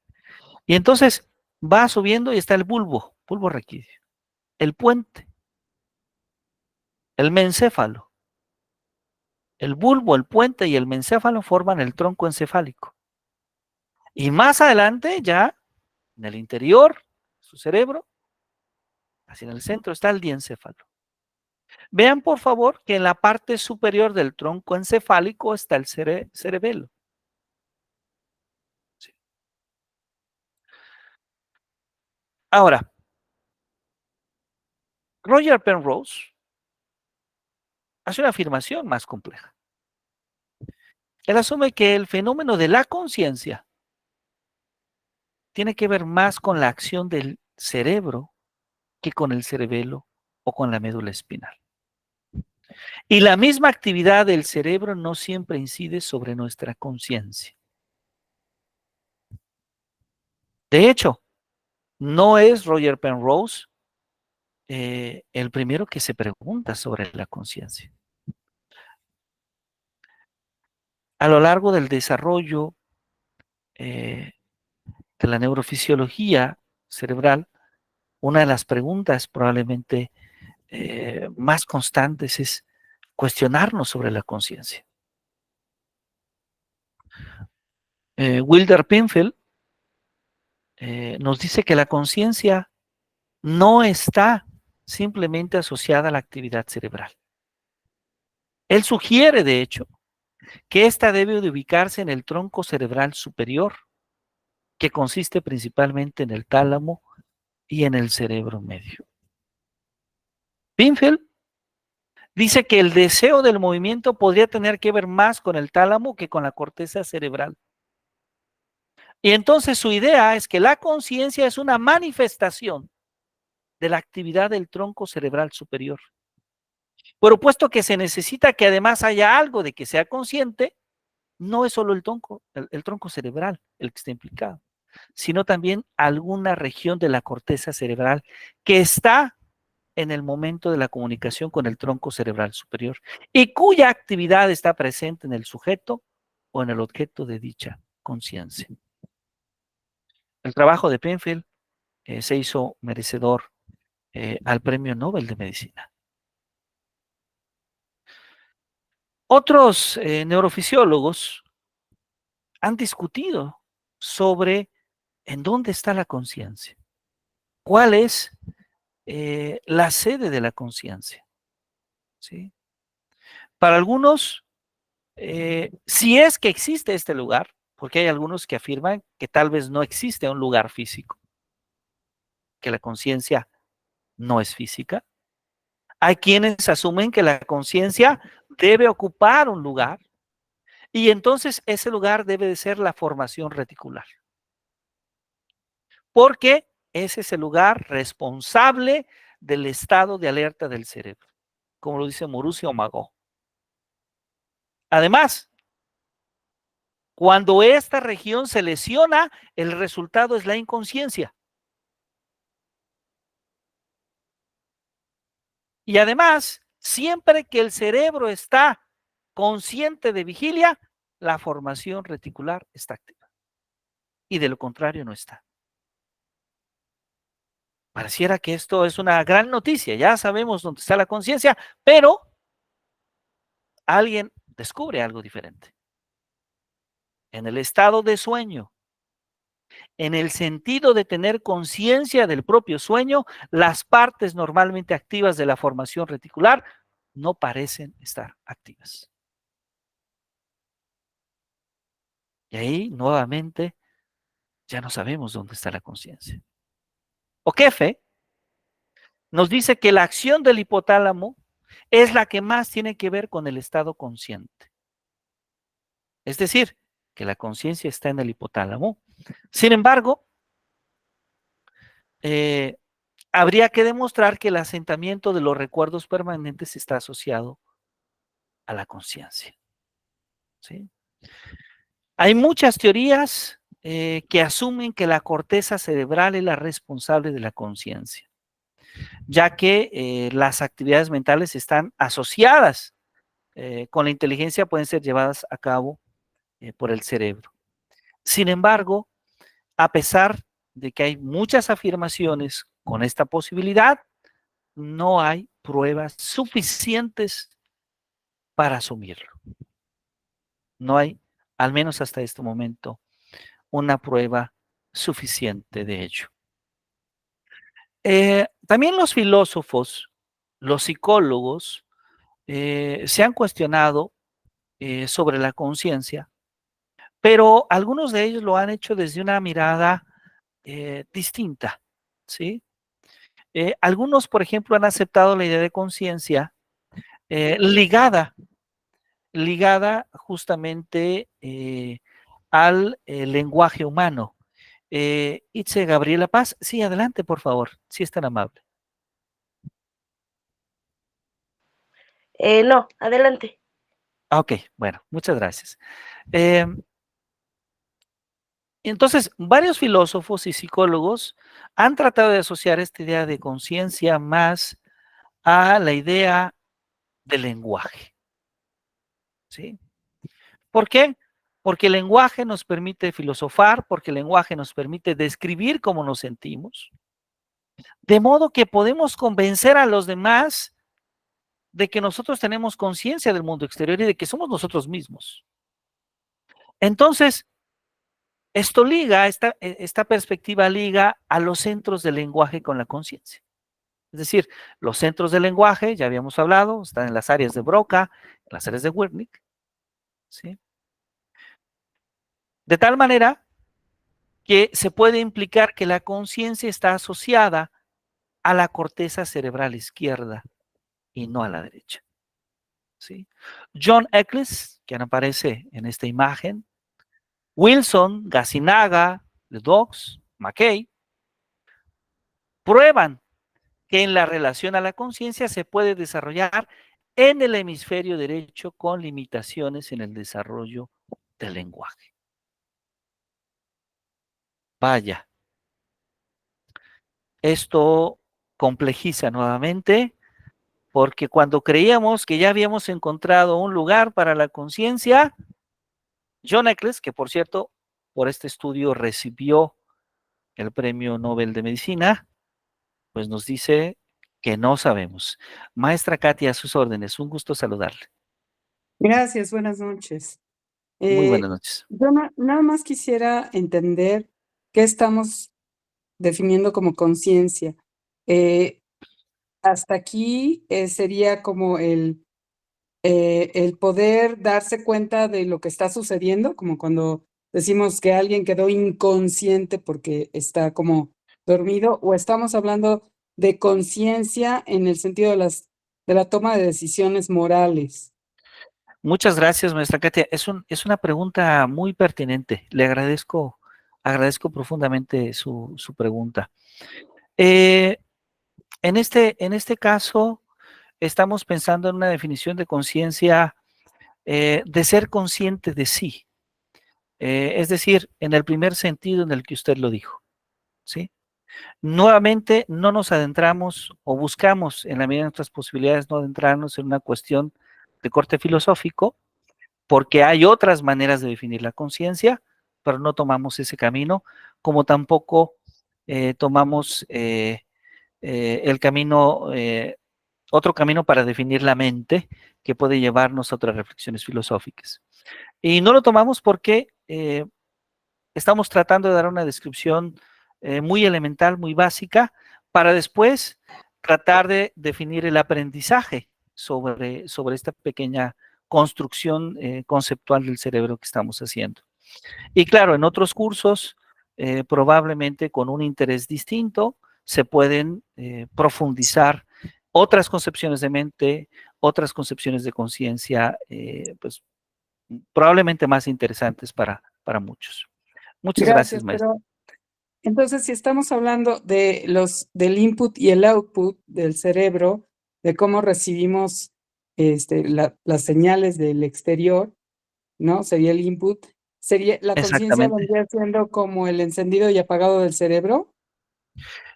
Speaker 1: Y entonces va subiendo y está el bulbo raquídeo, el puente, el mencéfalo. El bulbo, el puente y el mencéfalo forman el tronco encefálico. Y más adelante, ya en el interior de su cerebro, hacia el centro, está el diencéfalo. Vean, por favor, que en la parte superior del tronco encefálico está el cerebelo. Sí. Ahora, Roger Penrose hace una afirmación más compleja. Él asume que el fenómeno de la conciencia tiene que ver más con la acción del cerebro que con el cerebelo o con la médula espinal. Y la misma actividad del cerebro no siempre incide sobre nuestra conciencia. De hecho, no es Roger Penrose el primero que se pregunta sobre la conciencia. A lo largo del desarrollo de la neurofisiología cerebral, una de las preguntas probablemente más constantes es cuestionarnos sobre la conciencia. Wilder Penfield nos dice que la conciencia no está simplemente asociada a la actividad cerebral. Él sugiere, de hecho, que ésta debe de ubicarse en el tronco cerebral superior, que consiste principalmente en el tálamo y en el cerebro medio. Penfield dice que el deseo del movimiento podría tener que ver más con el tálamo que con la corteza cerebral. Y entonces su idea es que la conciencia es una manifestación de la actividad del tronco cerebral superior. Pero puesto que se necesita que además haya algo de que sea consciente, no es solo el tronco cerebral el que está implicado, sino también alguna región de la corteza cerebral que está en el momento de la comunicación con el tronco cerebral superior y cuya actividad está presente en el sujeto o en el objeto de dicha conciencia. El trabajo de Penfield se hizo merecedor al Premio Nobel de Medicina. Otros neurofisiólogos han discutido sobre en dónde está la conciencia, cuál es la sede de la conciencia. ¿Sí? Para algunos, si es que existe este lugar, porque hay algunos que afirman que tal vez no existe un lugar físico, que la conciencia no es física. Hay quienes asumen que la conciencia debe ocupar un lugar y entonces ese lugar debe de ser la formación reticular, porque ese es el lugar responsable del estado de alerta del cerebro, como lo dice Mauricio Mago. Además, cuando esta región se lesiona, el resultado es la inconsciencia. Y además, siempre que el cerebro está consciente de vigilia, la formación reticular está activa. Y de lo contrario no está. Pareciera que esto es una gran noticia, ya sabemos dónde está la conciencia, pero alguien descubre algo diferente. En el estado de sueño, en el sentido de tener conciencia del propio sueño, las partes normalmente activas de la formación reticular no parecen estar activas. Y ahí, nuevamente, ya no sabemos dónde está la conciencia. O'Keefe nos dice que la acción del hipotálamo es la que más tiene que ver con el estado consciente. Es decir, que la conciencia está en el hipotálamo. Sin embargo, habría que demostrar que el asentamiento de los recuerdos permanentes está asociado a la conciencia. ¿Sí? Hay muchas teorías que asumen que la corteza cerebral es la responsable de la conciencia, ya que las actividades mentales están asociadas con la inteligencia, pueden ser llevadas a cabo por el cerebro. Sin embargo, a pesar de que hay muchas afirmaciones con esta posibilidad, no hay pruebas suficientes para asumirlo. No hay, al menos hasta este momento, una prueba suficiente de ello. También los filósofos, los psicólogos, se han cuestionado sobre la conciencia, pero algunos de ellos lo han hecho desde una mirada distinta, ¿sí? Algunos, por ejemplo, han aceptado la idea de conciencia ligada justamente al lenguaje humano. Itze Gabriela Paz, sí, adelante, por favor, si es tan amable.
Speaker 2: No, adelante.
Speaker 1: Ok, bueno, muchas gracias. Eh, Entonces, varios filósofos y psicólogos han tratado de asociar esta idea de conciencia más a la idea del lenguaje, ¿sí? ¿Por qué? Porque el lenguaje nos permite filosofar, porque el lenguaje nos permite describir cómo nos sentimos, de modo que podemos convencer a los demás de que nosotros tenemos conciencia del mundo exterior y de que somos nosotros mismos. Entonces, esto liga, esta perspectiva liga a los centros del lenguaje con la conciencia. Es decir, los centros del lenguaje, ya habíamos hablado, están en las áreas de Broca, en las áreas de Wernicke, ¿sí? De tal manera que se puede implicar que la conciencia está asociada a la corteza cerebral izquierda y no a la derecha, ¿sí? John Eccles, quien aparece en esta imagen, Wilson, Gasinaga, Ledoux, McKay, prueban que en la relación a la conciencia se puede desarrollar en el hemisferio derecho con limitaciones en el desarrollo del lenguaje. Vaya, esto complejiza nuevamente, porque cuando creíamos que ya habíamos encontrado un lugar para la conciencia, John Eccles, que por cierto, por este estudio recibió el Premio Nobel de Medicina, pues nos dice que no sabemos. Maestra Katia, a sus órdenes, un gusto saludarle.
Speaker 3: Gracias, buenas noches.
Speaker 1: Muy buenas noches.
Speaker 3: Yo nada más quisiera entender qué estamos definiendo como conciencia. Hasta aquí sería como el poder darse cuenta de lo que está sucediendo, como cuando decimos que alguien quedó inconsciente porque está como dormido, o estamos hablando de conciencia en el sentido de la toma de decisiones morales.
Speaker 1: Muchas gracias, maestra Katia. Es una pregunta muy pertinente. Le agradezco profundamente su pregunta. En este caso, estamos pensando en una definición de conciencia de ser consciente de sí. Es decir, en el primer sentido en el que usted lo dijo, ¿sí? Nuevamente, no nos adentramos o buscamos, en la medida de nuestras posibilidades, no adentrarnos en una cuestión de corte filosófico, porque hay otras maneras de definir la conciencia, pero no tomamos ese camino, como tampoco tomamos el camino, otro camino para definir la mente, que puede llevarnos a otras reflexiones filosóficas. Y no lo tomamos porque estamos tratando de dar una descripción muy elemental, muy básica, para después tratar de definir el aprendizaje sobre esta pequeña construcción conceptual del cerebro que estamos haciendo. Y claro, en otros cursos, probablemente con un interés distinto, se pueden profundizar otras concepciones de mente, otras concepciones de conciencia, pues probablemente más interesantes para muchos. Muchas gracias,
Speaker 3: Gracias,
Speaker 1: maestro.
Speaker 3: pero entonces, si estamos hablando del input y el output del cerebro, de cómo recibimos las señales del exterior, ¿no? Sería el input. La conciencia
Speaker 1: Exactamente.
Speaker 3: vendría siendo como el encendido y apagado del cerebro.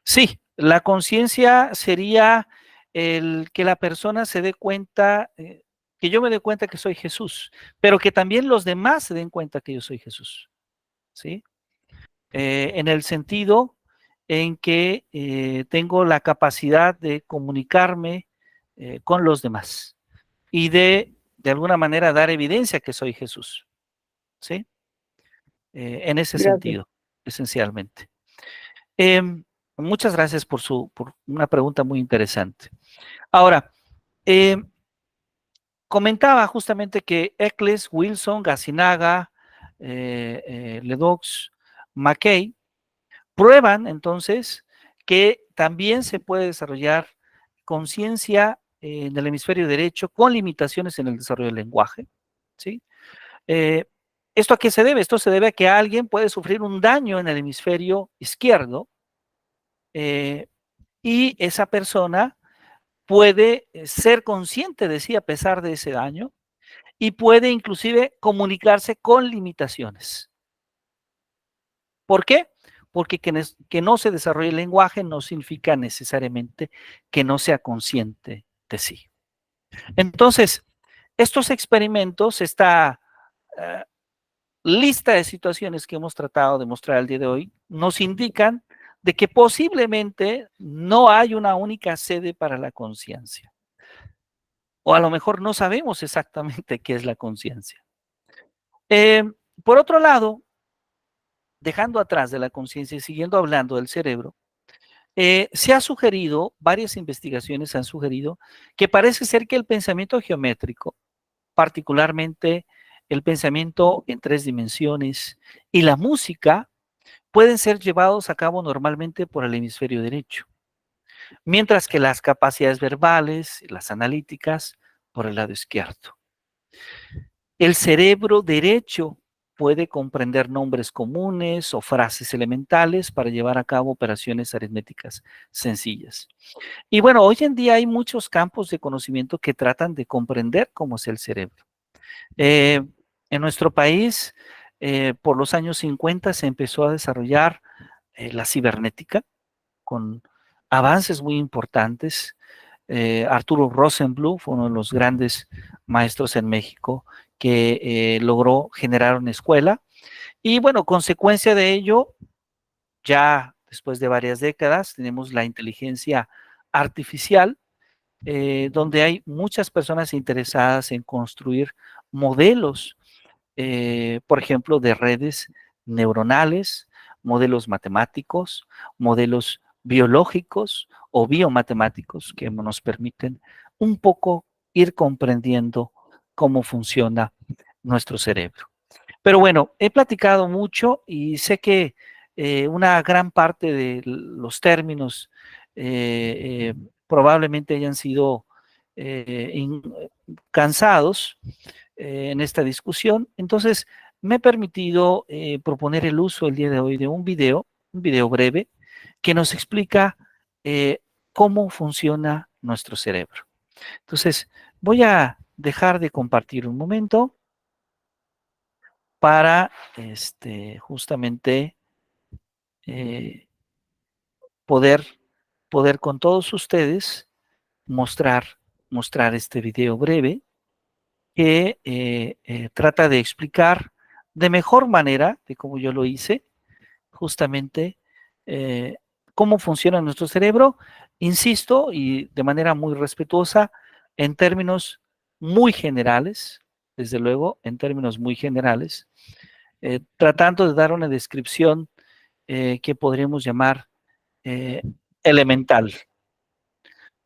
Speaker 1: Sí, la conciencia sería el que la persona se dé cuenta, que yo me dé cuenta que soy Jesús, pero que también los demás se den cuenta que yo soy Jesús, ¿sí? En el sentido en que tengo la capacidad de comunicarme con los demás y de alguna manera, dar evidencia que soy Jesús, ¿sí? En ese
Speaker 3: Gracias.
Speaker 1: sentido, esencialmente. Em, Muchas gracias por una pregunta muy interesante. Ahora, comentaba justamente que Eccles, Wilson, Gasinaga, Ledoux, McKay, prueban entonces que también se puede desarrollar conciencia en el hemisferio derecho con limitaciones en el desarrollo del lenguaje, ¿sí? ¿Esto a qué se debe? Esto se debe a que alguien puede sufrir un daño en el hemisferio izquierdo y esa persona puede ser consciente de sí a pesar de ese daño y puede inclusive comunicarse con limitaciones. ¿Por qué? Porque que no se desarrolle el lenguaje no significa necesariamente que no sea consciente de sí. Entonces, estos experimentos, esta lista de situaciones que hemos tratado de mostrar el día de hoy, nos indican de que posiblemente no hay una única sede para la conciencia. O a lo mejor no sabemos exactamente qué es la conciencia. Por otro lado, dejando atrás de la conciencia y siguiendo hablando del cerebro, se ha sugerido, varias investigaciones han sugerido, que parece ser que el pensamiento geométrico, particularmente el pensamiento en 3 dimensiones y la música, pueden ser llevados a cabo normalmente por el hemisferio derecho, mientras que las capacidades verbales, las analíticas, por el lado izquierdo. El cerebro derecho puede comprender nombres comunes o frases elementales para llevar a cabo operaciones aritméticas sencillas. Y bueno, hoy en día hay muchos campos de conocimiento que tratan de comprender cómo es el cerebro. En nuestro país, por los años 50 se empezó a desarrollar la cibernética con avances muy importantes. Arturo Rosenbluth fue uno de los grandes maestros en México que logró generar una escuela. Y bueno, consecuencia de ello, ya después de varias décadas, tenemos la inteligencia artificial, donde hay muchas personas interesadas en construir modelos, por ejemplo, de redes neuronales, modelos matemáticos, modelos biológicos o biomatemáticos que nos permiten un poco ir comprendiendo cómo funciona nuestro cerebro. Pero bueno, he platicado mucho y sé que una gran parte de los términos probablemente hayan sido cansados en esta discusión. Entonces, me he permitido proponer el uso el día de hoy de un video breve, que nos explica cómo funciona nuestro cerebro. Entonces, voy a dejar de compartir un momento para justamente eh, poder, poder con todos ustedes mostrar este video breve que trata de explicar de mejor manera, de cómo yo lo hice, justamente eh, cómo funciona nuestro cerebro, insisto, y de manera muy respetuosa, en términos muy generales, desde luego, en términos muy generales, tratando de dar una descripción que podríamos llamar eh, elemental,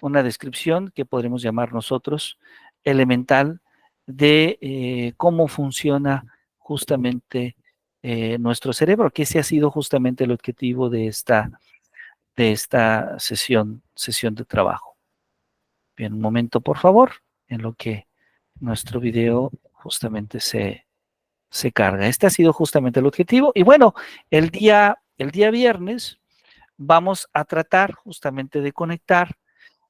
Speaker 1: una descripción que podremos llamar nosotros elemental de cómo funciona justamente nuestro cerebro, que ese ha sido justamente el objetivo de esta sesión de trabajo. Bien, un momento, por favor, en lo que nuestro video justamente se carga. Este ha sido justamente el objetivo. Y bueno, el día viernes vamos a tratar justamente de conectar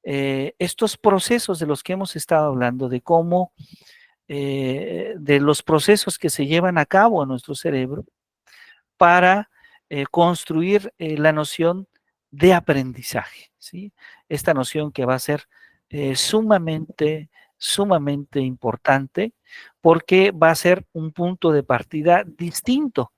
Speaker 1: estos procesos de los que hemos estado hablando, de cómo, de los procesos que se llevan a cabo en nuestro cerebro para construir la noción de aprendizaje, ¿sí? Esta noción que va a ser sumamente importante porque va a ser un punto de partida distinto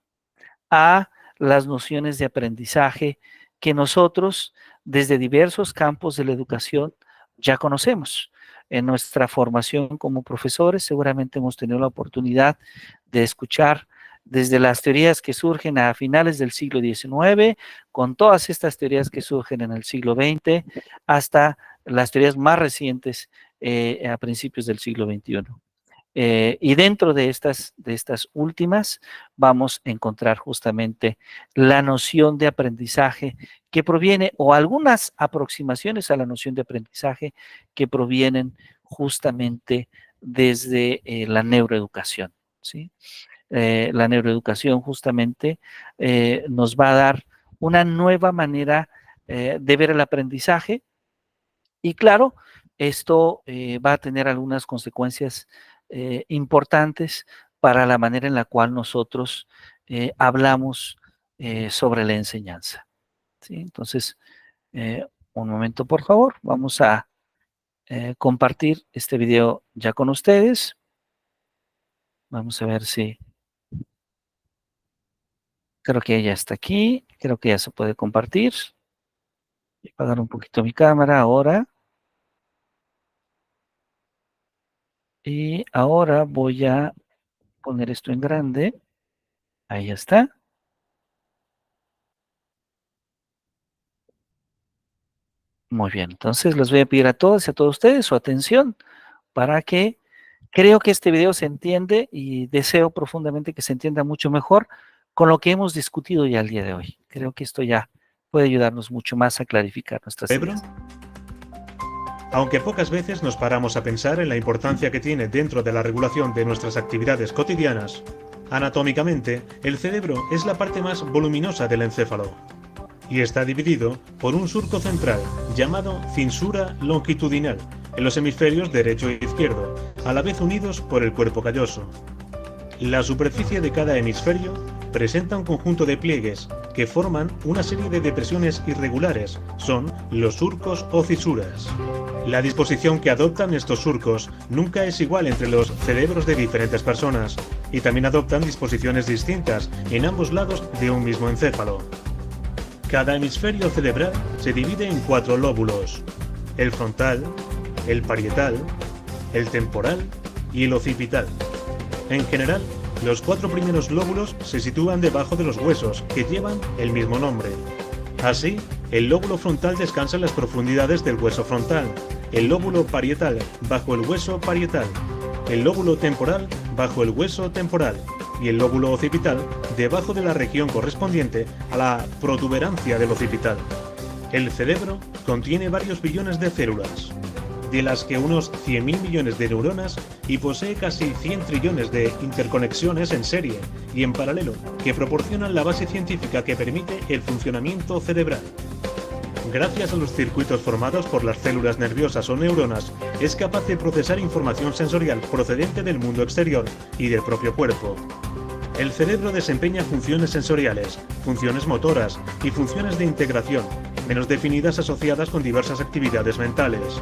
Speaker 1: a las nociones de aprendizaje que nosotros desde diversos campos de la educación ya conocemos. En nuestra formación como profesores seguramente hemos tenido la oportunidad de escuchar desde las teorías que surgen a finales del siglo XIX, con todas estas teorías que surgen en el siglo XX, hasta las teorías más recientes a principios del siglo XXI. Y dentro de estas últimas vamos a encontrar justamente la noción de aprendizaje que proviene, o algunas aproximaciones a la noción de aprendizaje que provienen justamente desde la neuroeducación, ¿sí? La neuroeducación justamente nos va a dar una nueva manera de ver el aprendizaje y claro, esto va a tener algunas consecuencias importantes para la manera en la cual nosotros hablamos sobre la enseñanza. ¿Sí? Entonces, un momento, por favor. Vamos a compartir este video ya con ustedes. Vamos a ver si... Creo que ella está aquí. Creo que ya se puede compartir. Voy a apagar un poquito mi cámara ahora. Y ahora voy a poner esto en grande. Ahí está. Muy bien. Entonces les voy a pedir a todos y a todos ustedes su atención para que creo que este video se entiende y deseo profundamente que se entienda mucho mejor con lo que hemos discutido ya el día de hoy. Creo que esto ya puede ayudarnos mucho más a clarificar nuestras ideas.
Speaker 4: Aunque pocas veces nos paramos a pensar en la importancia que tiene dentro de la regulación de nuestras actividades cotidianas, anatómicamente, el cerebro es la parte más voluminosa del encéfalo y está dividido por un surco central llamado cinsura longitudinal en los hemisferios derecho e izquierdo, a la vez unidos por el cuerpo calloso. La superficie de cada hemisferio presenta un conjunto de pliegues que forman una serie de depresiones irregulares, son los surcos o cisuras. La disposición que adoptan estos surcos nunca es igual entre los cerebros de diferentes personas y también adoptan disposiciones distintas en ambos lados de un mismo encéfalo. Cada hemisferio cerebral se divide en 4 lóbulos: el frontal, el parietal, el temporal y el occipital. En general, los 4 primeros lóbulos se sitúan debajo de los huesos, que llevan el mismo nombre. Así, el lóbulo frontal descansa en las profundidades del hueso frontal, el lóbulo parietal bajo el hueso parietal, el lóbulo temporal bajo el hueso temporal y el lóbulo occipital debajo de la región correspondiente a la protuberancia del occipital. El cerebro contiene varios billones de células, de las que unos 100.000 millones de neuronas, y posee casi 100 trillones de interconexiones en serie y en paralelo, que proporcionan la base científica que permite el funcionamiento cerebral. Gracias a los circuitos formados por las células nerviosas o neuronas, es capaz de procesar información sensorial procedente del mundo exterior y del propio cuerpo. El cerebro desempeña funciones sensoriales, funciones motoras y funciones de integración, menos definidas asociadas con diversas actividades mentales.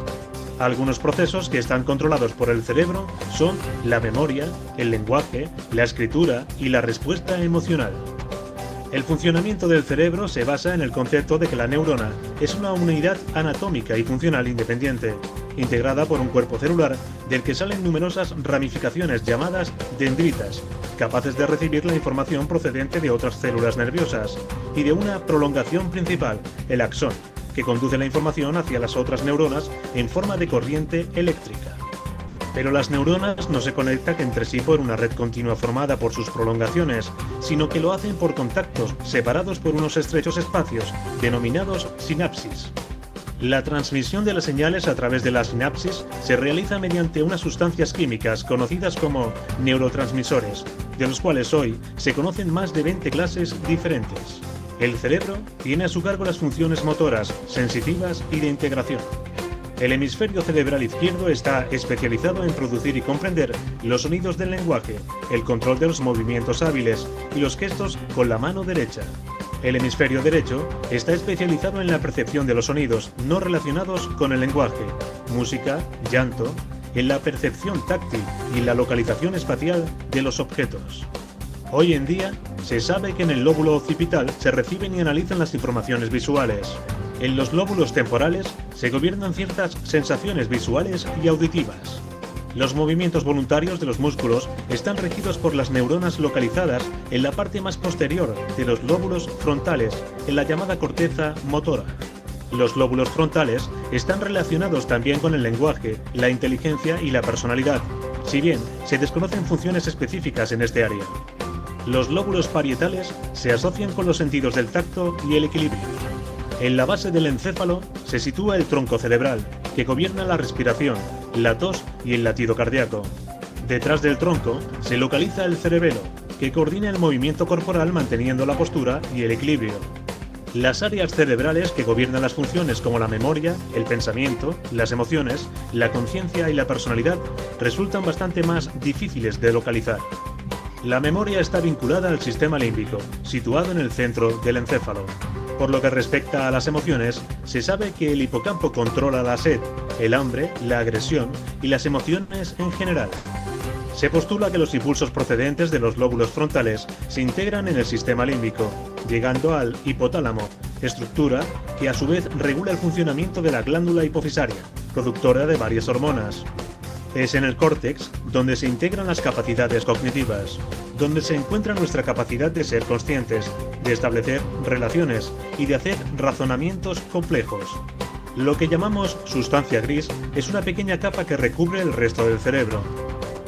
Speaker 4: Algunos procesos que están controlados por el cerebro son la memoria, el lenguaje, la escritura y la respuesta emocional. El funcionamiento del cerebro se basa en el concepto de que la neurona es una unidad anatómica y funcional independiente, integrada por un cuerpo celular del que salen numerosas ramificaciones llamadas dendritas, capaces de recibir la información procedente de otras células nerviosas, y de una prolongación principal, el axón, que conduce la información hacia las otras neuronas en forma de corriente eléctrica. Pero las neuronas no se conectan entre sí por una red continua formada por sus prolongaciones, sino que lo hacen por contactos separados por unos estrechos espacios, denominados sinapsis. La transmisión de las señales a través de la sinapsis se realiza mediante unas sustancias químicas conocidas como neurotransmisores, de los cuales hoy se conocen más de 20 clases diferentes. El cerebro tiene a su cargo las funciones motoras, sensitivas y de integración. El hemisferio cerebral izquierdo está especializado en producir y comprender los sonidos del lenguaje, el control de los movimientos hábiles y los gestos con la mano derecha. El hemisferio derecho está especializado en la percepción de los sonidos no relacionados con el lenguaje, música, llanto, en la percepción táctil y en la localización espacial de los objetos. Hoy en día, se sabe que en el lóbulo occipital se reciben y analizan las informaciones visuales. En los lóbulos temporales se gobiernan ciertas sensaciones visuales y auditivas. Los movimientos voluntarios de los músculos están regidos por las neuronas localizadas en la parte más posterior de los lóbulos frontales, en la llamada corteza motora. Los lóbulos frontales están relacionados también con el lenguaje, la inteligencia y la personalidad, si bien se desconocen funciones específicas en este área. Los lóbulos parietales se asocian con los sentidos del tacto y el equilibrio. En la base del encéfalo se sitúa el tronco cerebral, que gobierna la respiración, la tos y el latido cardíaco. Detrás del tronco se localiza el cerebelo, que coordina el movimiento corporal manteniendo la postura y el equilibrio. Las áreas cerebrales que gobiernan las funciones como la memoria, el pensamiento, las emociones, la conciencia y la personalidad resultan bastante más difíciles de localizar. La memoria está vinculada al sistema límbico, situado en el centro del encéfalo. Por lo que respecta a las emociones, se sabe que el hipocampo controla la sed, el hambre, la agresión y las emociones en general. Se postula que los impulsos procedentes de los lóbulos frontales se integran en el sistema límbico, llegando al hipotálamo, estructura que a su vez regula el funcionamiento de la glándula hipofisaria, productora de varias hormonas. Es en el córtex donde se integran las capacidades cognitivas, donde se encuentra nuestra capacidad de ser conscientes, de establecer relaciones y de hacer razonamientos complejos. Lo que llamamos sustancia gris es una pequeña capa que recubre el resto del cerebro.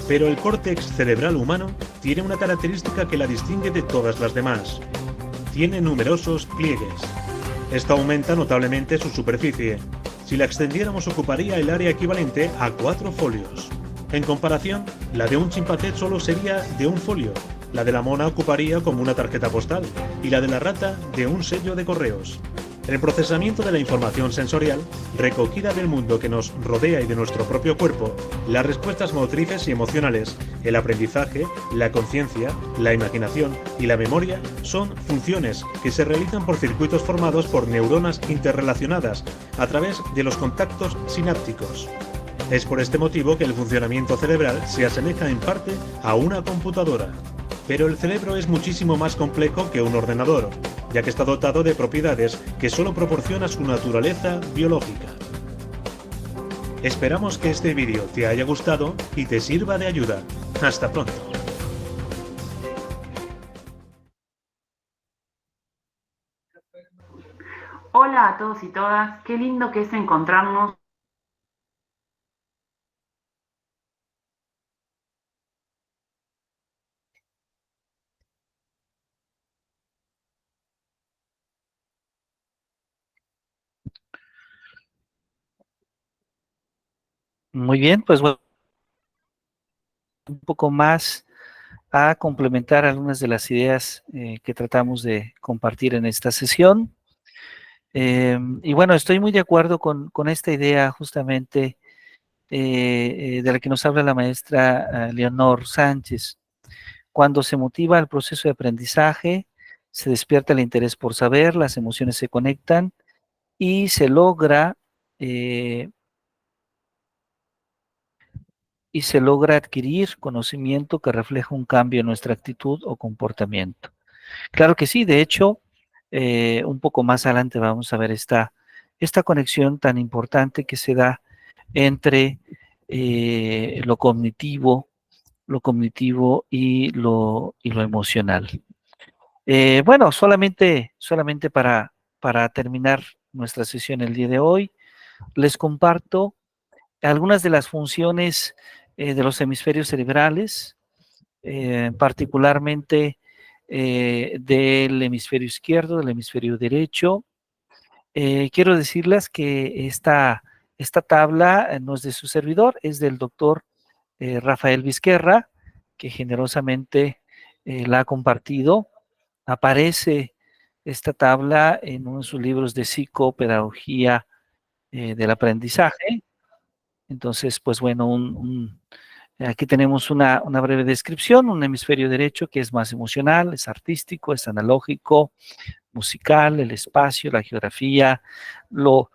Speaker 4: Pero el córtex cerebral humano tiene una característica que la distingue de todas las demás. Tiene numerosos pliegues. Esto aumenta notablemente su superficie. Si la extendiéramos ocuparía el área equivalente a 4 folios. En comparación, la de un chimpancé solo sería de un folio, la de la mona ocuparía como una tarjeta postal y la de la rata de un sello de correos. El procesamiento de la información sensorial, recogida del mundo que nos rodea y de nuestro propio cuerpo, las respuestas motrices y emocionales, el aprendizaje, la conciencia, la imaginación y la memoria son funciones que se realizan por circuitos formados por neuronas interrelacionadas a través de los contactos sinápticos. Es por este motivo que el funcionamiento cerebral se asemeja en parte a una computadora. Pero el cerebro es muchísimo más complejo que un ordenador, ya que está dotado de propiedades que solo proporciona su naturaleza biológica. Esperamos que este vídeo te haya gustado y te sirva de ayuda. Hasta pronto.
Speaker 5: Hola a todos y todas, qué lindo que es encontrarnos.
Speaker 1: Muy bien, pues bueno, un poco más a complementar algunas de las ideas que tratamos de compartir en esta sesión. Y bueno, estoy muy de acuerdo con esta idea justamente de la que nos habla la maestra Leonor Sánchez. Cuando se motiva el proceso de aprendizaje, se despierta el interés por saber, las emociones se conectan y se logra adquirir conocimiento que refleja un cambio en nuestra actitud o comportamiento. Claro que sí, de hecho, un poco más adelante vamos a ver esta conexión tan importante que se da entre lo cognitivo y lo emocional. Bueno, solamente para terminar nuestra sesión el día de hoy, les comparto algunas de las funciones de los hemisferios cerebrales, particularmente del hemisferio izquierdo, del hemisferio derecho. Quiero decirles que esta tabla no es de su servidor, es del doctor Rafael Vizquerra, que generosamente la ha compartido. Aparece esta tabla en uno de sus libros de psicopedagogía del aprendizaje. Entonces, pues bueno, aquí tenemos una breve descripción, un hemisferio derecho que es más emocional, es artístico, es analógico, musical, el espacio, la geografía, lo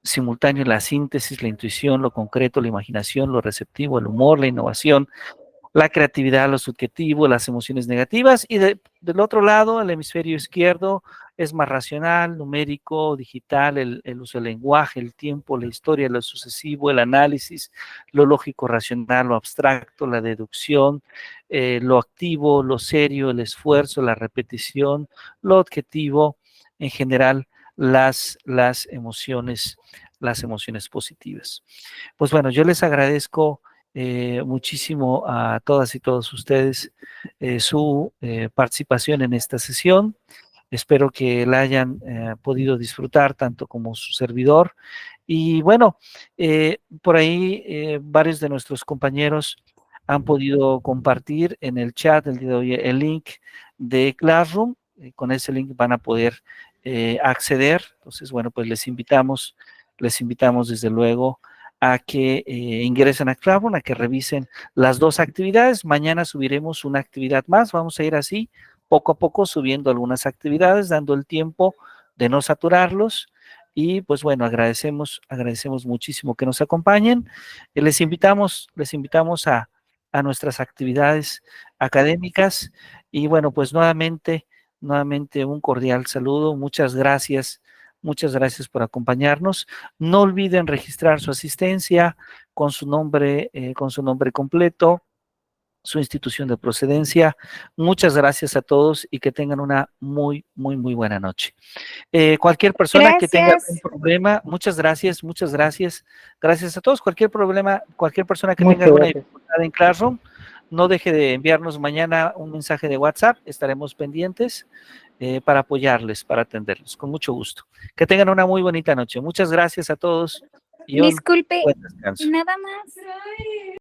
Speaker 1: simultáneo, la síntesis, la intuición, lo concreto, la imaginación, lo receptivo, el humor, la innovación, la creatividad, lo subjetivo, las emociones negativas, y del otro lado, el hemisferio izquierdo es más racional, numérico, digital, el uso del lenguaje, el tiempo, la historia, lo sucesivo, el análisis, lo lógico, racional, lo abstracto, la deducción, lo activo, lo serio, el esfuerzo, la repetición, lo objetivo, en general, las emociones positivas. Pues bueno, yo les agradezco muchísimo a todas y todos ustedes su participación en esta sesión. Espero que la hayan podido disfrutar tanto como su servidor. Y bueno, por ahí varios de nuestros compañeros han podido compartir en el chat el día de hoy el link de Classroom. Con ese link van a poder acceder. Entonces, bueno, pues les invitamos desde luego a que ingresen a Classroom, a que revisen las 2 actividades. Mañana subiremos una actividad más. Vamos a ir así, poco a poco, subiendo algunas actividades, dando el tiempo de no saturarlos. Y pues bueno, agradecemos muchísimo que nos acompañen. Les invitamos a nuestras actividades académicas. Y bueno, pues nuevamente un cordial saludo. Muchas gracias por acompañarnos. No olviden registrar su asistencia con su nombre completo, su institución de procedencia. Muchas gracias a todos y que tengan una muy buena noche. Cualquier persona que tenga un problema, muchas gracias. Gracias a todos. Cualquier persona que tenga alguna dificultad en Classroom, no deje de enviarnos mañana un mensaje de WhatsApp. Estaremos pendientes para apoyarles, para atenderlos, con mucho gusto. Que tengan una muy bonita noche. Muchas gracias a todos. Y
Speaker 2: Disculpe,
Speaker 1: buen descanso.
Speaker 2: nada más.